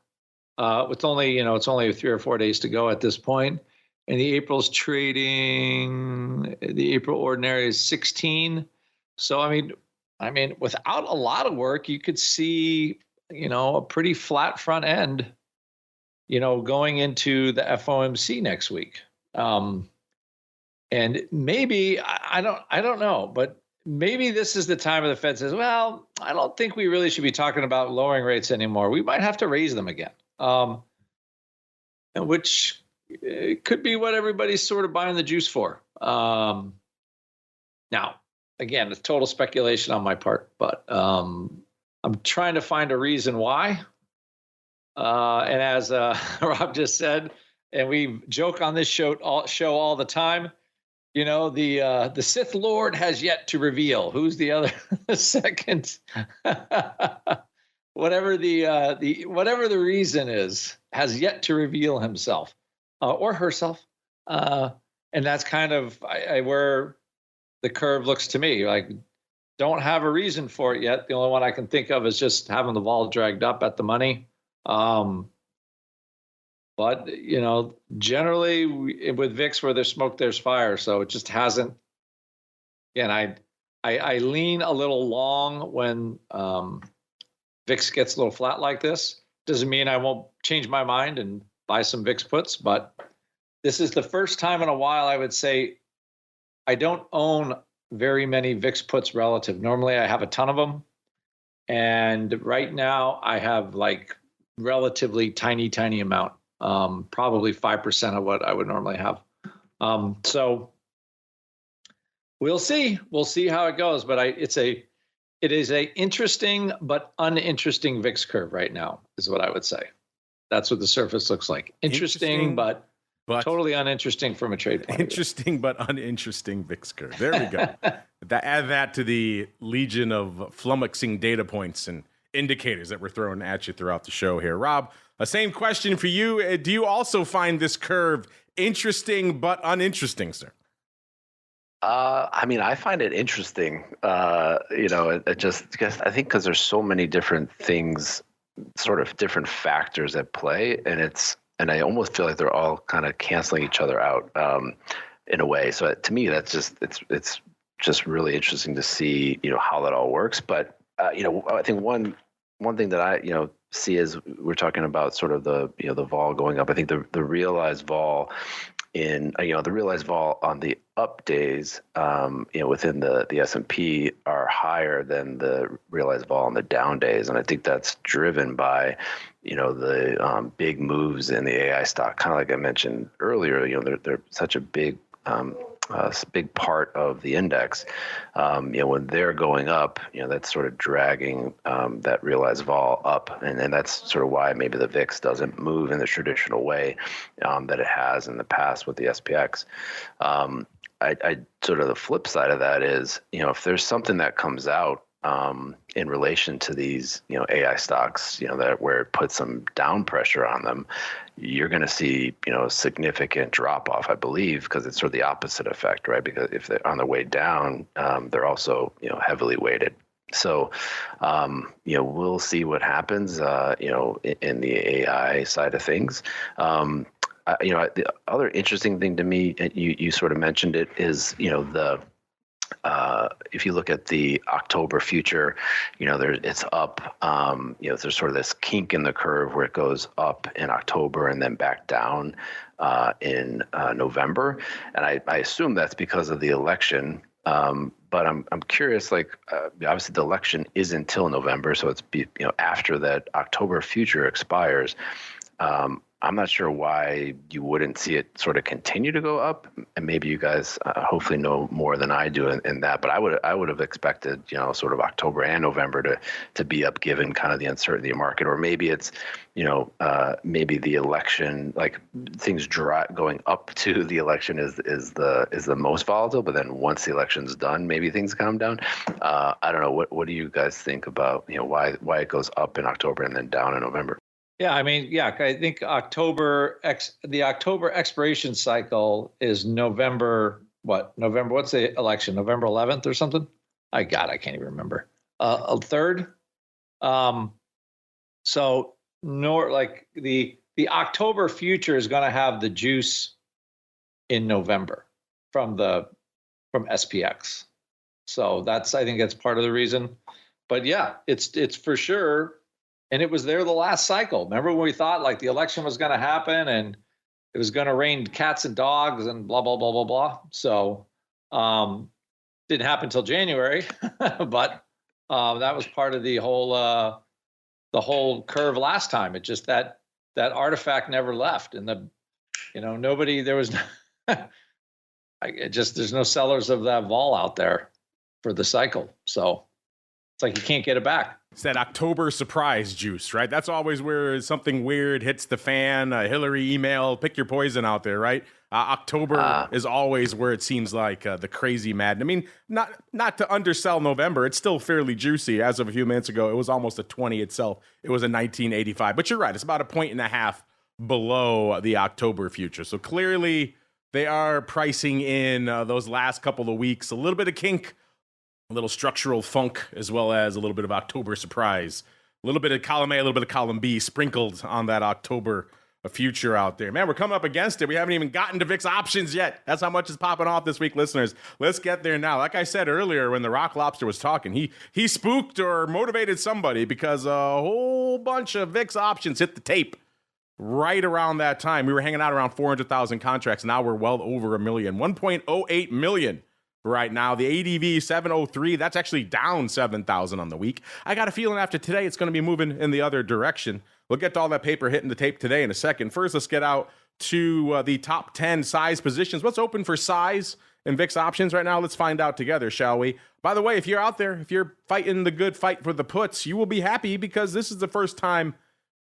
Speaker 3: With only, it's only 3 or 4 days to go at this point. And the April ordinary is 16. So, I mean, without a lot of work, you could see, a pretty flat front end, going into the FOMC next week. And maybe, I don't know, but maybe this is the time of the Fed says, well, I don't think we really should be talking about lowering rates anymore. We might have to raise them again. Which could be what everybody's sort of buying the juice for. Now, again, it's total speculation on my part, but I'm trying to find a reason why. And as Rob just said, and we joke on this show all the time, the Sith Lord has yet to reveal who's the other second. Whatever the reason is, has yet to reveal himself or herself, and that's kind of where the curve looks to me. Like, don't have a reason for it yet. The only one I can think of is just having the vol dragged up at the money. But generally with VIX, where there's smoke, there's fire. So it just hasn't. Again, I lean a little long when VIX gets a little flat like this. Doesn't mean I won't change my mind and buy some VIX puts, but this is the first time in a while I would say I don't own very many VIX puts relative. Normally I have a ton of them. And right now I have like relatively tiny amount, probably 5% of what I would normally have. So we'll see how it goes, but it is a interesting but uninteresting VIX curve right now, is what I would say. That's what the surface looks like. Interesting but totally uninteresting from a trade point.
Speaker 2: Interesting but uninteresting VIX curve. There we go. Add that to the legion of flummoxing data points and indicators that we're throwing at you throughout the show here. Rob, same question for you. Do you also find this curve interesting but uninteresting, sir?
Speaker 4: I find it interesting, it just because I think because there's so many different things, sort of different factors at play, and I almost feel like they're all kind of canceling each other out in a way. So to me, that's just it's just really interesting to see how that all works. But I think one thing that I see is we're talking about sort of the the vol going up. I think the realized vol the realized vol on the up days, within the S&P are higher than the realized vol on the down days. And I think that's driven by, the big moves in the AI stock, kind of like I mentioned earlier. They're such a big part of the index. When they're going up, that's sort of dragging that realized vol up, and that's sort of why maybe the VIX doesn't move in the traditional way that it has in the past with the SPX. I sort of the flip side of that is, if there's something that comes out in relation to these, AI stocks, that where it puts some down pressure on them, you're going to see, a significant drop off, I believe, because it's sort of the opposite effect, right? Because if they're on the way down, they're also, heavily weighted. So, we'll see what happens, in the AI side of things. The other interesting thing to me, you sort of mentioned it, is, if you look at the October future, it's up. There's sort of this kink in the curve where it goes up in October and then back down in November, and I assume that's because of the election. But I'm curious, obviously the election is until November, so it's after that October future expires. I'm not sure why you wouldn't see it sort of continue to go up, and maybe you guys hopefully know more than I do in that. But I would have expected, sort of October and November to be up, given kind of the uncertainty of market, or maybe it's, maybe the election, like things going up to the election is the most volatile, but then once the election's done, maybe things calm down. I don't know. What do you guys think about why it goes up in October and then down in November?
Speaker 3: Yeah, I think the October expiration cycle is November. November? What's the election? November 11th or something? I can't even remember. 3rd. So the October future is going to have the juice in November from SPX. So I think that's part of the reason. But yeah, it's for sure. And it was there the last cycle. Remember when we thought like the election was going to happen and it was going to rain cats and dogs and blah, blah, blah, blah, blah. So didn't happen until January, but that was part of the whole curve last time. It just that artifact never left. And nobody, there was, there's no sellers of that vol out there for the cycle. So It's like you can't get it back.
Speaker 2: It's that October surprise juice, right? That's always where something weird hits the fan. A Hillary email, pick your poison out there, right? October is always where it seems like the crazy mad. I mean, not to undersell November. It's still fairly juicy. As of a few minutes ago, it was almost a 20 itself. It was a 1985. But you're right. It's about a 1.5 below the October future. So clearly they are pricing in those last couple of weeks. A little bit of kink, a little structural funk, as well as a little bit of October surprise. A little bit of column A, a little bit of column B sprinkled on that October future out there. Man, we're coming up against it. We haven't even gotten to VIX options yet. That's how much is popping off this week, listeners. Let's get there now. Like I said earlier when the Rock Lobster was talking, he spooked or motivated somebody because a whole bunch of VIX options hit the tape right around that time. We were hanging out around 400,000 contracts. Now we're well over a million, 1.08 million. Right now, the ADV 703, that's actually down 7,000 on the week. I got a feeling after today it's going to be moving in the other direction. We'll get to all that paper hitting the tape today in a second. First, let's get out to the top 10 size positions. What's open for size in VIX options right now? Let's find out together, shall we? By the way, if you're out there, if you're fighting the good fight for the puts, you will be happy because this is the first time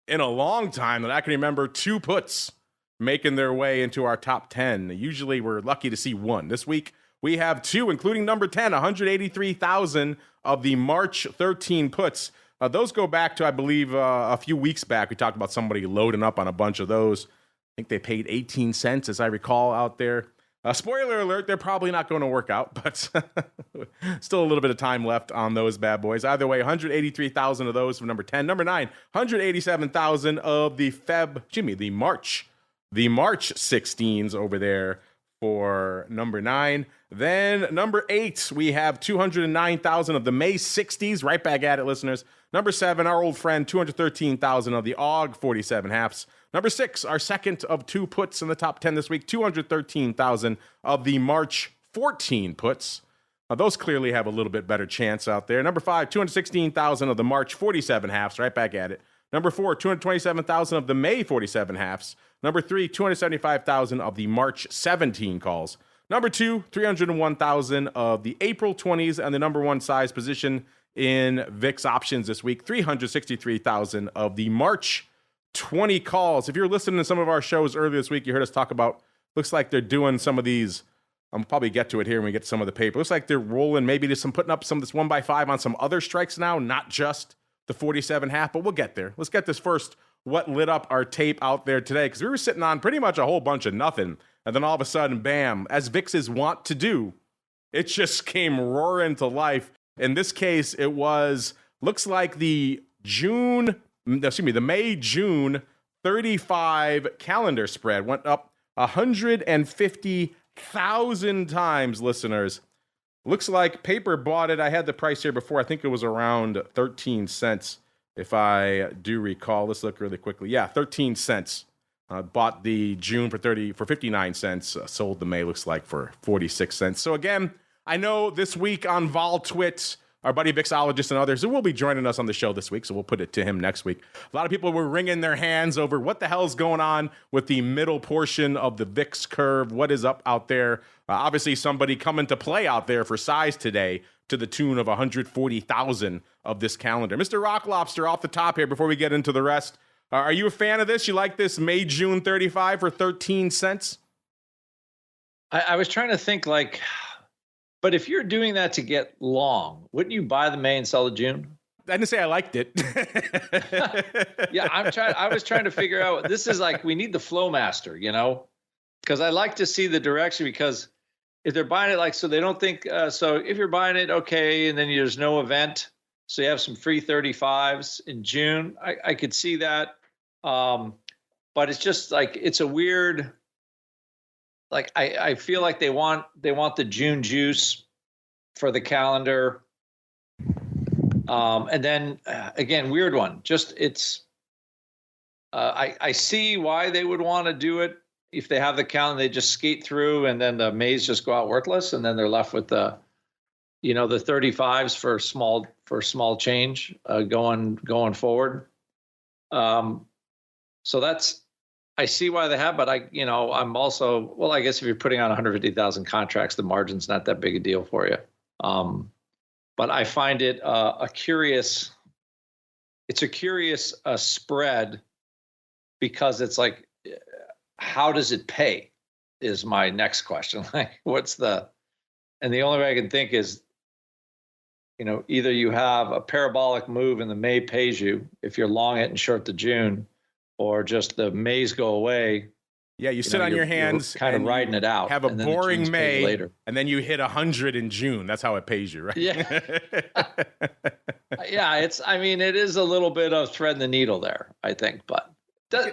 Speaker 2: in a long time that I can remember 2 puts making their way into our top 10. Usually we're lucky to see 1. This week, we have 2, including number 10, 183,000 of the March 13 puts. Those go back to, I believe, a few weeks back. We talked about somebody loading up on a bunch of those. I think they paid 18 cents, as I recall, out there. Spoiler alert, they're probably not going to work out, but still a little bit of time left on those bad boys. Either way, 183,000 of those for number 10. Number 9, 187,000 of the March 16s over there for number 9. Then number 8, we have 209,000 of the May 60s. Right back at it, listeners. Number 7, our old friend, 213,000 of the AUG 47 halves. Number 6, our second of 2 puts in the top 10 this week, 213,000 of the March 14 puts. Those clearly have a little bit better chance out there. Number 5, 216,000 of the March 47 halves. Right back at it. Number 4, 227,000 of the May 47 halves. Number 3, 275,000 of the March 17 calls. Number 2, 301,000 of the April 20s, and the number 1 size position in VIX options this week, 363,000 of the March 20 calls. If you're listening to some of our shows earlier this week, you heard us talk about, looks like they're doing some of these. I'll probably get to it here when we get to some of the paper. Looks like they're rolling maybe to putting up some of this 1x5 on some other strikes now, not just the 47 half, but we'll get there. Let's get this first. What lit up our tape out there today? Because we were sitting on pretty much a whole bunch of nothing. And then all of a sudden, bam, as VIXs want to do, it just came roaring to life. In this case, it looks like the May-June 35 calendar spread went up 150,000 times, listeners. Looks like paper bought it. I had the price here before. I think it was around 13 cents, if I do recall. Let's look really quickly. Yeah, 13 cents. Bought the June for 59 cents. Sold the May, looks like, for 46 cents. So again, I know this week on Vol Twit, our buddy VIXologist and others who will be joining us on the show this week, so we'll put it to him next week. A lot of people were wringing their hands over what the hell's going on with the middle portion of the VIX curve. What is up out there? Obviously, somebody coming to play out there for size today to the tune of 140,000 of this calendar. Mr. Rock Lobster, off the top here before we get into the rest. Are you a fan of this? You like this May-June 35 for 13 cents?
Speaker 3: I was trying to think but if you're doing that to get long, wouldn't you buy the May and sell the June?
Speaker 2: I didn't say I liked it.
Speaker 3: Yeah, I was trying to figure out, this is we need the flow master, because I like to see the direction, because if they're buying it so they don't think, so if you're buying it, okay, and then there's no event, so you have some free 35s in June, I could see that. But it's just it's a weird, I feel like they want the June juice for the calendar. And then again, weird one, just I see why they would want to do it. If they have the calendar, they just skate through and then the Mays just go out worthless. And then they're left with the 35s for small change, going forward. So I see why they have, but I'm also, I guess if you're putting on 150,000 contracts, the margin's not that big a deal for you. but I find it a curious spread, because it's like, how does it pay is my next question. Like, and the only way I can think is, either you have a parabolic move and the May pays you if you're long it and short the June, or just the Mays go away.
Speaker 2: Yeah, you sit on your hands,
Speaker 3: kind of riding it out.
Speaker 2: Have a boring May later, and then you hit 100 in June. That's how it pays you, right?
Speaker 3: Yeah. Yeah, it is a little bit of threading the needle there, I think, but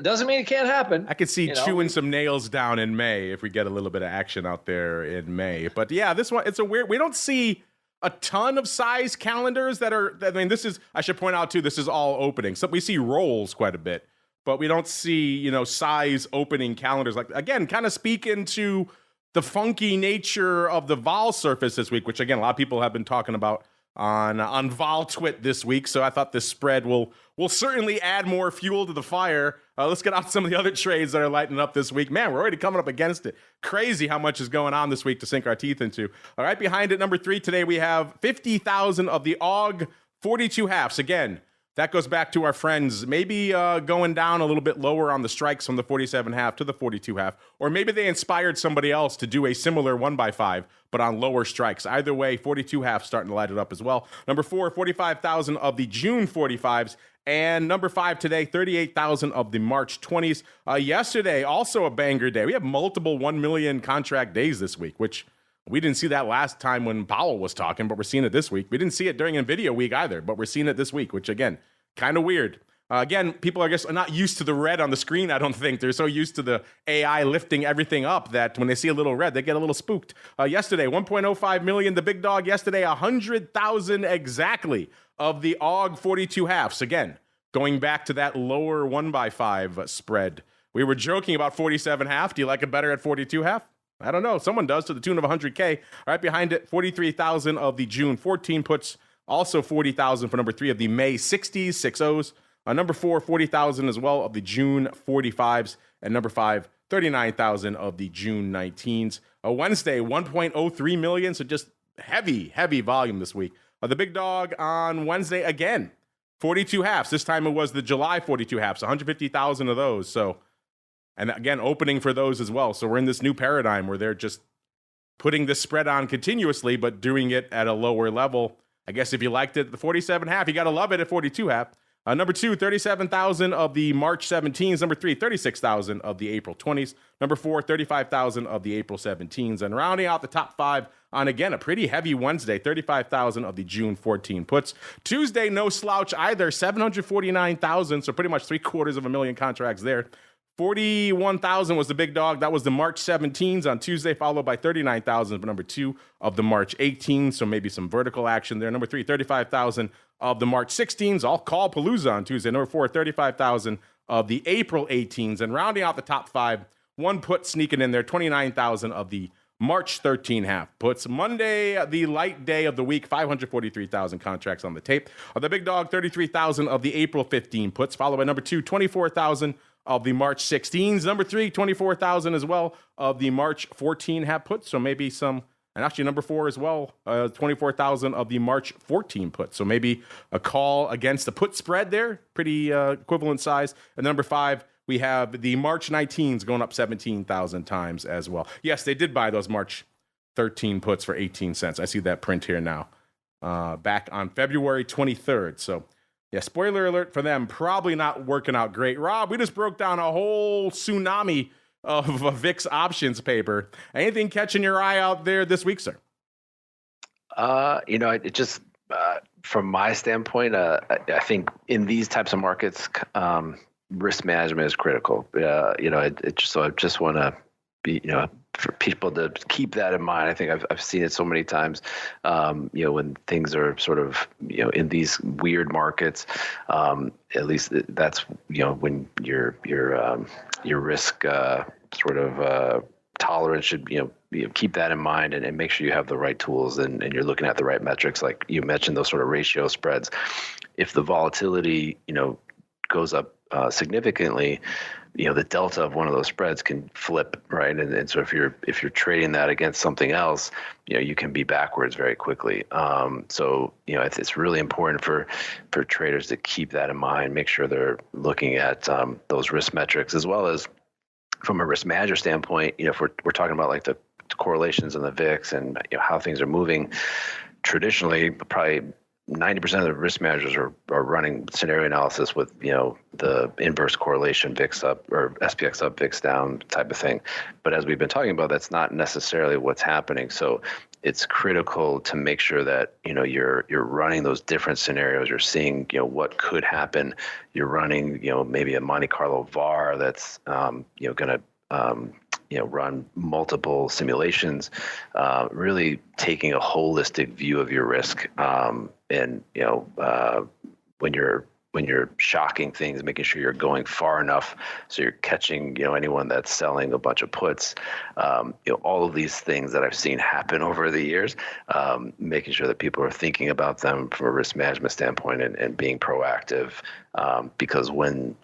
Speaker 3: doesn't mean it can't happen.
Speaker 2: I could see chewing some nails down in May if we get a little bit of action out there in May. But yeah, this one, it's a weird, we don't see a ton of size calendars that are, this is, I should point out too, this is all opening. So we see rolls quite a bit, but we don't see, size opening calendars. Like, again, kind of speaking to the funky nature of the vol surface this week, which again, a lot of people have been talking about on Vol Twit this week. So I thought this spread will certainly add more fuel to the fire. Let's get out some of the other trades that are lighting up this week. Man, we're already coming up against it. Crazy how much is going on this week to sink our teeth into. All right, behind it, number 3 today, we have 50,000 of the AUG 42 halves. Again, that goes back to our friends maybe going down a little bit lower on the strikes from the 47 half to the 42 half, or maybe they inspired somebody else to do a similar 1x5, but on lower strikes. Either way, 42 half starting to light it up as well. Number 4, 45,000 of the June 45s. And number 5 today, 38,000 of the March 20s. Yesterday, also a banger day. We have multiple 1 million contract days this week, which we didn't see that last time when Powell was talking, but we're seeing it this week. We didn't see it during NVIDIA week either, but we're seeing it this week, which again, kind of weird. Again, people, I guess, are not used to the red on the screen, I don't think. They're so used to the AI lifting everything up that when they see a little red, they get a little spooked. Yesterday, 1.05 million, the big dog. Yesterday, 100,000 exactly of the AUG 42 halves. Again, going back to that lower 1x5 spread. We were joking about 47 half. Do you like it better at 42 half? I don't know. Someone does, to the tune of 100K. Right behind it, 43,000 of the June 14 puts. Also 40,000 for number 3 of the May 60s, 6Os. Number 4, 40,000 as well of the June 45s. And number 5, 39,000 of the June 19s. Wednesday, 1.03 million. So just heavy volume this week. The big dog on Wednesday again, 42 halves. This time it was the July 42 halves, 150,000 of those. So, and again, opening for those as well. So we're in this new paradigm where they're just putting this spread on continuously, but doing it at a lower level. I guess if you liked it at the 47 half, you got to love it at 42 half. Number 2, 37,000 of the March 17s. Number 3, 36,000 of the April 20s. Number 4, 35,000 of the April 17s. And rounding out the top 5 on, again, a pretty heavy Wednesday, 35,000 of the June 14 puts. Tuesday, no slouch either, 749,000, so pretty much 750,000 contracts there. 41,000 was the big dog. That was the March 17s on Tuesday, followed by 39,000 for number 2 of the March 18s. So maybe some vertical action there. Number 3, 35,000 of the March 16s. All call Palooza on Tuesday. Number 4, 35,000 of the April 18s. And rounding out the top 5, one put sneaking in there, 29,000 of the March 13 half puts. Monday, the light day of the week, 543,000 contracts on the tape. The big dog, 33,000 of the April 15 puts, followed by number 2, 24,000 of the March 16s. Number 3, 24,000 as well of the March 14 half puts. So maybe some, and actually number 4 as well, 24,000 of the March 14 puts. So maybe a call against the put spread there, pretty equivalent size. And number 5, we have the March 19s going up 17,000 times as well. Yes, they did buy those March 13 puts for 18 cents. I see that print here now. Back on February 23rd. So yeah, spoiler alert for them, probably not working out great. Rob, we just broke down a whole tsunami of a VIX options paper. Anything catching your eye out there this week, sir?
Speaker 4: It just, from my standpoint, I think in these types of markets, risk management is critical. So I just want to be, for people to keep that in mind. I think I've seen it so many times, when things are sort of, in these weird markets, at least that's, when your risk sort of tolerance should, keep that in mind and make sure you have the right tools and you're looking at the right metrics. Like you mentioned, those sort of ratio spreads. If the volatility, goes up significantly, the delta of one of those spreads can flip, right? And so if you're trading that against something else, you can be backwards very quickly. So it's really important for traders to keep that in mind, make sure they're looking at those risk metrics, as well as from a risk manager standpoint. If we're talking about like the correlations in the VIX and how things are moving, traditionally probably 90% of the risk managers are running scenario analysis with the inverse correlation, VIX up or SPX up, VIX down type of thing. But as we've been talking about, that's not necessarily what's happening. So it's critical to make sure that you're running those different scenarios. You're seeing what could happen. You're running maybe a Monte Carlo VAR that's going to run multiple simulations, really taking a holistic view of your risk. And when you're shocking things, making sure you're going far enough so you're catching anyone that's selling a bunch of puts. All of these things that I've seen happen over the years, making sure that people are thinking about them from a risk management standpoint and being proactive, because when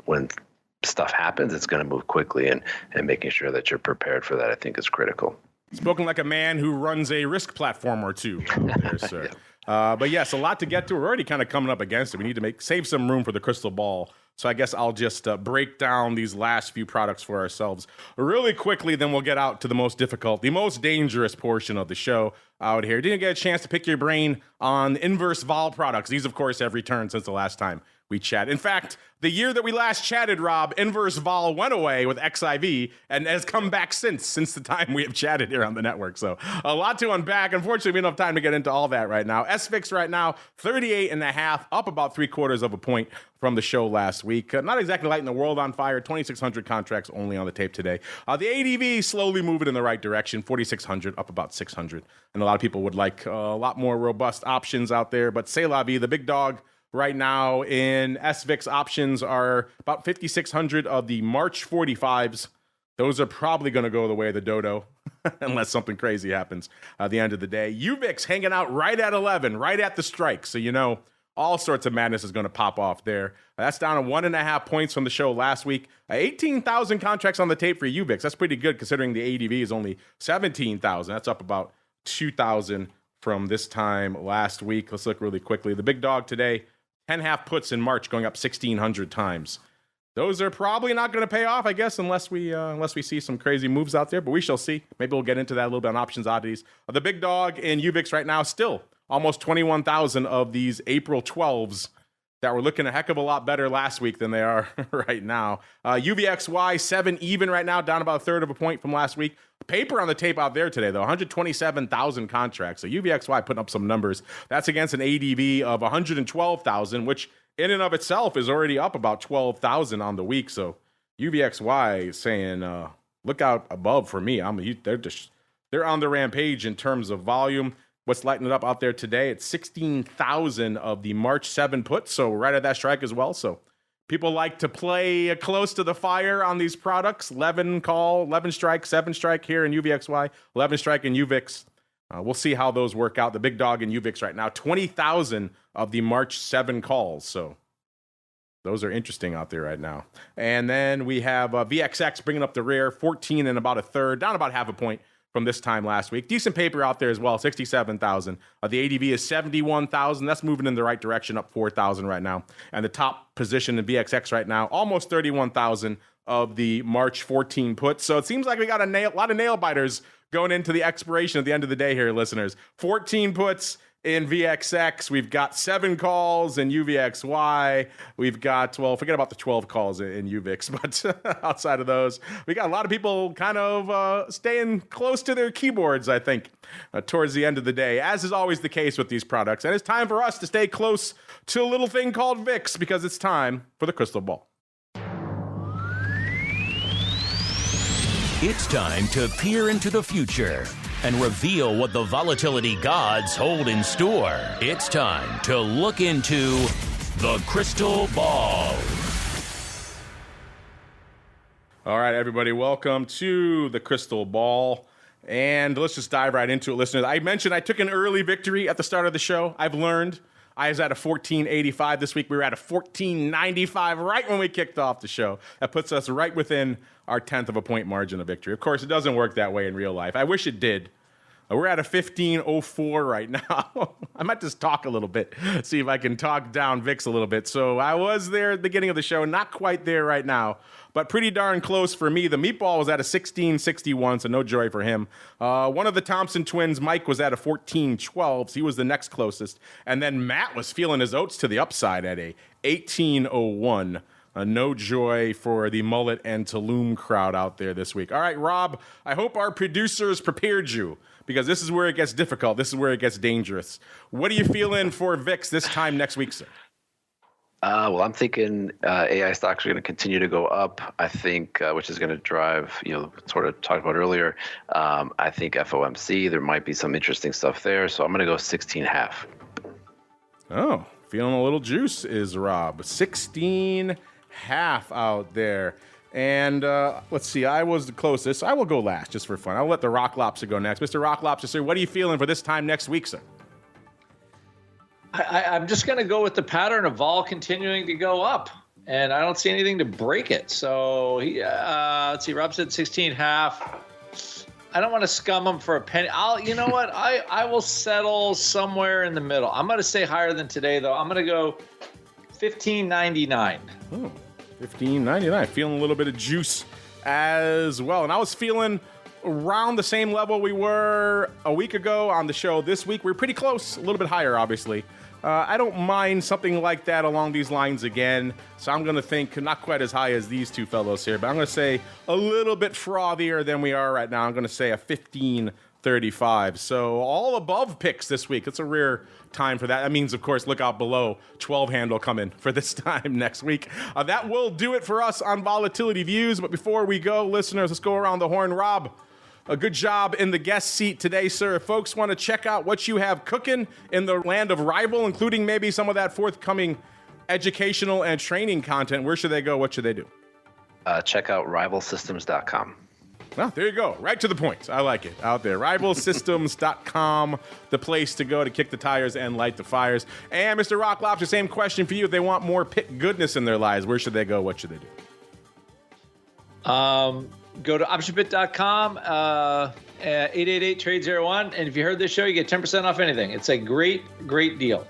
Speaker 4: stuff happens, it's going to move quickly, and making sure that you're prepared for that, I think, is critical.
Speaker 2: Spoken like a man who runs a risk platform or two there, sir.
Speaker 4: Yeah.
Speaker 2: But yes, a lot to get to. We're already kind of coming up against it. We need to save some room for the crystal ball. So I guess I'll just break down these last few products for ourselves really quickly. Then we'll get out to the most difficult, the most dangerous portion of the show out here. Didn't get a chance to pick your brain on inverse vol products. These, of course, have returned since the last time we chatted. In fact, the year that we last chatted, Rob, inverse vol went away with XIV and has come back since the time we have chatted here on the network. So a lot to unpack. Unfortunately, we don't have time to get into all that right now. SVIX right now, 38.5, up about 0.75 of a point from the show last week. Not exactly lighting the world on fire. 2,600 contracts only on the tape today. The ADV slowly moving in the right direction. 4,600, up about 600. And a lot of people would like a lot more robust options out there. But c'est la vie, the big dog right now in SVIX options are about 5,600 of the March 45s. Those are probably going to go the way of the dodo unless something crazy happens at the end of the day. UVIX hanging out right at 11, right at the strike. So, all sorts of madness is going to pop off there. That's down to 1.5 points from the show last week. 18,000 contracts on the tape for UVIX. That's pretty good considering the ADV is only 17,000. That's up about 2,000 from this time last week. Let's look really quickly. The big dog today, 10 half puts in March going up 1,600 times. Those are probably not going to pay off, I guess, unless we see some crazy moves out there, but we shall see. Maybe we'll get into that a little bit on options oddities. The big dog in UVIX right now, still almost 21,000 of these April 12s that were looking a heck of a lot better last week than they are right now. UVXY 7 even right now, down about 1/3 of a point from last week. Paper on the tape out there today, though, 127,000 contracts. So UVXY putting up some numbers. That's against an ADV of 112,000, which in and of itself is already up about 12,000 on the week. So UVXY saying, look out above for me. They're on the rampage in terms of volume. What's lighting it up out there today? It's 16,000 of the March 7 puts, so right at that strike as well. So people like to play close to the fire on these products. 11 call, 11 strike, 7 strike here in UVXY, 11 strike in UVIX. We'll see how those work out. The big dog in UVIX right now, 20,000 of the March 7 calls. So those are interesting out there right now. And then we have VXX bringing up the rear, 14 and about 1/3, down about 0.5 point from this time last week. Decent paper out there as well, 67,000. The ADV is 71,000. That's moving in the right direction, up 4,000 right now. And the top position in VXX right now, almost 31,000 of the March 14 puts. So it seems like we got a lot of nail biters going into the expiration at the end of the day here, listeners. 14 puts in VXX. We've got 7 calls in UVXY. We've got, forget about the 12 calls in UVIX, but outside of those, we got a lot of people kind of staying close to their keyboards, I think, towards the end of the day, as is always the case with these products. And it's time for us to stay close to a little thing called VIX, because it's time for the crystal ball.
Speaker 1: It's time to peer into the future and reveal what the volatility gods hold in store. It's time to look into the crystal ball.
Speaker 2: All right, everybody, welcome to the crystal ball. And let's just dive right into it, listeners. I mentioned I took an early victory at the start of the show. I've learned I was at a 1485 this week. We were at a 1495 right when we kicked off the show. That puts us right within our 10th of a point margin of victory. Of course, it doesn't work that way in real life. I wish it did. We're at a 1504 right now. I might just talk a little bit, see if I can talk down VIX a little bit. So I was there at the beginning of the show, not quite there right now, but pretty darn close for me. The meatball was at a 1661, so no joy for him. One of the Thompson twins, Mike, was at a 1412, so he was the next closest. And then Matt was feeling his oats to the upside at a 1801. No joy for the mullet and Tulum crowd out there this week. All right, Rob, I hope our producers prepared you, because this is where it gets difficult. This is where it gets dangerous. What are you feeling for VIX this time next week, sir?
Speaker 4: Well, I'm thinking AI stocks are going to continue to go up. I think, which is going to drive, sort of talked about earlier. I think FOMC, there might be some interesting stuff there. So I'm going to go 16.5.
Speaker 2: Oh, feeling a little juice is Rob. 16.5 out there. And let's see, I was the closest. I will go last just for fun. I'll let the Rock Lobster go next. Mr. Rock Lobster, sir, what are you feeling for this time next week, sir?
Speaker 3: I'm just going to go with the pattern of vol continuing to go up, and I don't see anything to break it. So let's see, Rob said 16.5. I don't want to scum them for a penny. You know what? I will settle somewhere in the middle. I'm going to say higher than today, though. I'm going to go 15.99.
Speaker 2: Oh, 15.99. Feeling a little bit of juice as well. And I was feeling around the same level we were a week ago on the show. This week, we're pretty close, a little bit higher, obviously. I don't mind something like that along these lines again. So I'm going to think not quite as high as these two fellows here, but I'm going to say a little bit frothier than we are right now. I'm going to say a 15.35. So all above picks this week. It's a rare time for that. That means, of course, look out below. 12 handle coming for this time next week. That will do it for us on Volatility Views. But before we go, listeners, let's go around the horn. Rob, a good job in the guest seat today, sir. If folks want to check out what you have cooking in the land of Rival, including maybe some of that forthcoming educational and training content, where should they go? What should they do?
Speaker 4: Check out rivalsystems.com.
Speaker 2: Well, there you go. Right to the point. I like it. Out there. Rivalsystems.com, the place to go to kick the tires and light the fires. And Mr. Rock Lobster, same question for you. If they want more pit goodness in their lives, where should they go? What should they do?
Speaker 3: Go to optionbit.com, 888-TRADE-01. And if you heard this show, you get 10% off anything. It's a great, great deal.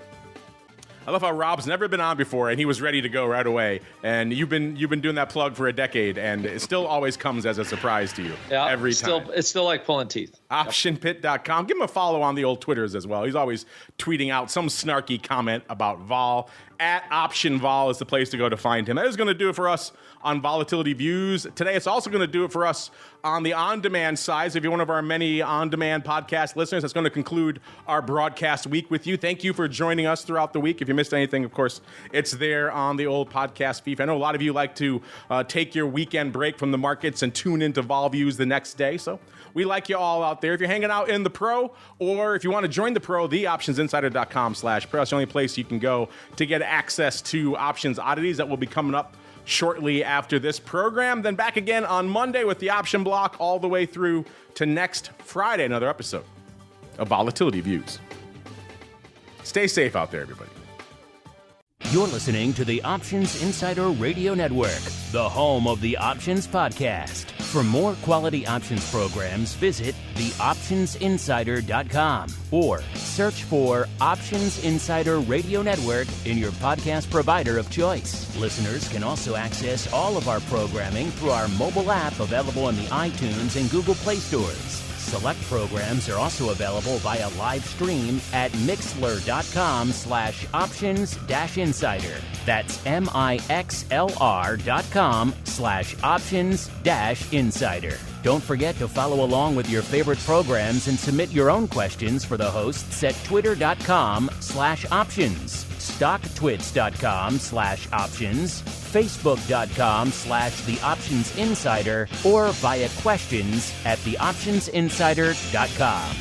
Speaker 2: I love how Rob's never been on before, and he was ready to go right away. And you've been doing that plug for a decade, and it still always comes as a surprise to you every time.
Speaker 3: It's still like pulling teeth.
Speaker 2: Optionpit.com. Give him a follow on the old Twitters as well. He's always tweeting out some snarky comment about vol. At OptionVol is the place to go to find him. That is going to do it for us on Volatility Views today. It's also going to do it for us on the on-demand side. So if you're one of our many on-demand podcast listeners, that's going to conclude our broadcast week with you. Thank you for joining us throughout the week. If you missed anything, of course, it's there on the old podcast feed. I know a lot of you like to take your weekend break from the markets and tune into Vol Views the next day. So we like you all out there. If you're hanging out in the pro, or if you want to join the pro, theoptionsinsider.com/pro. That's the only place you can go to get access to options oddities that will be coming up shortly after this program. Then back again on Monday with the option block all the way through to next Friday, another episode of Volatility Views. Stay safe out there, everybody.
Speaker 1: You're listening to the Options Insider Radio Network, the home of the Options Podcast. For more quality options programs, visit theoptionsinsider.com or search for Options Insider Radio Network in your podcast provider of choice. Listeners can also access all of our programming through our mobile app available in the iTunes and Google Play stores. Select programs are also available via live stream at mixlr.com/options-insider. That's mixlr.com/options-insider. Don't forget to follow along with your favorite programs and submit your own questions for the hosts at twitter.com/options, stocktwits.com/options, facebook.com/theoptionsinsider, or via questions at theoptionsinsider.com.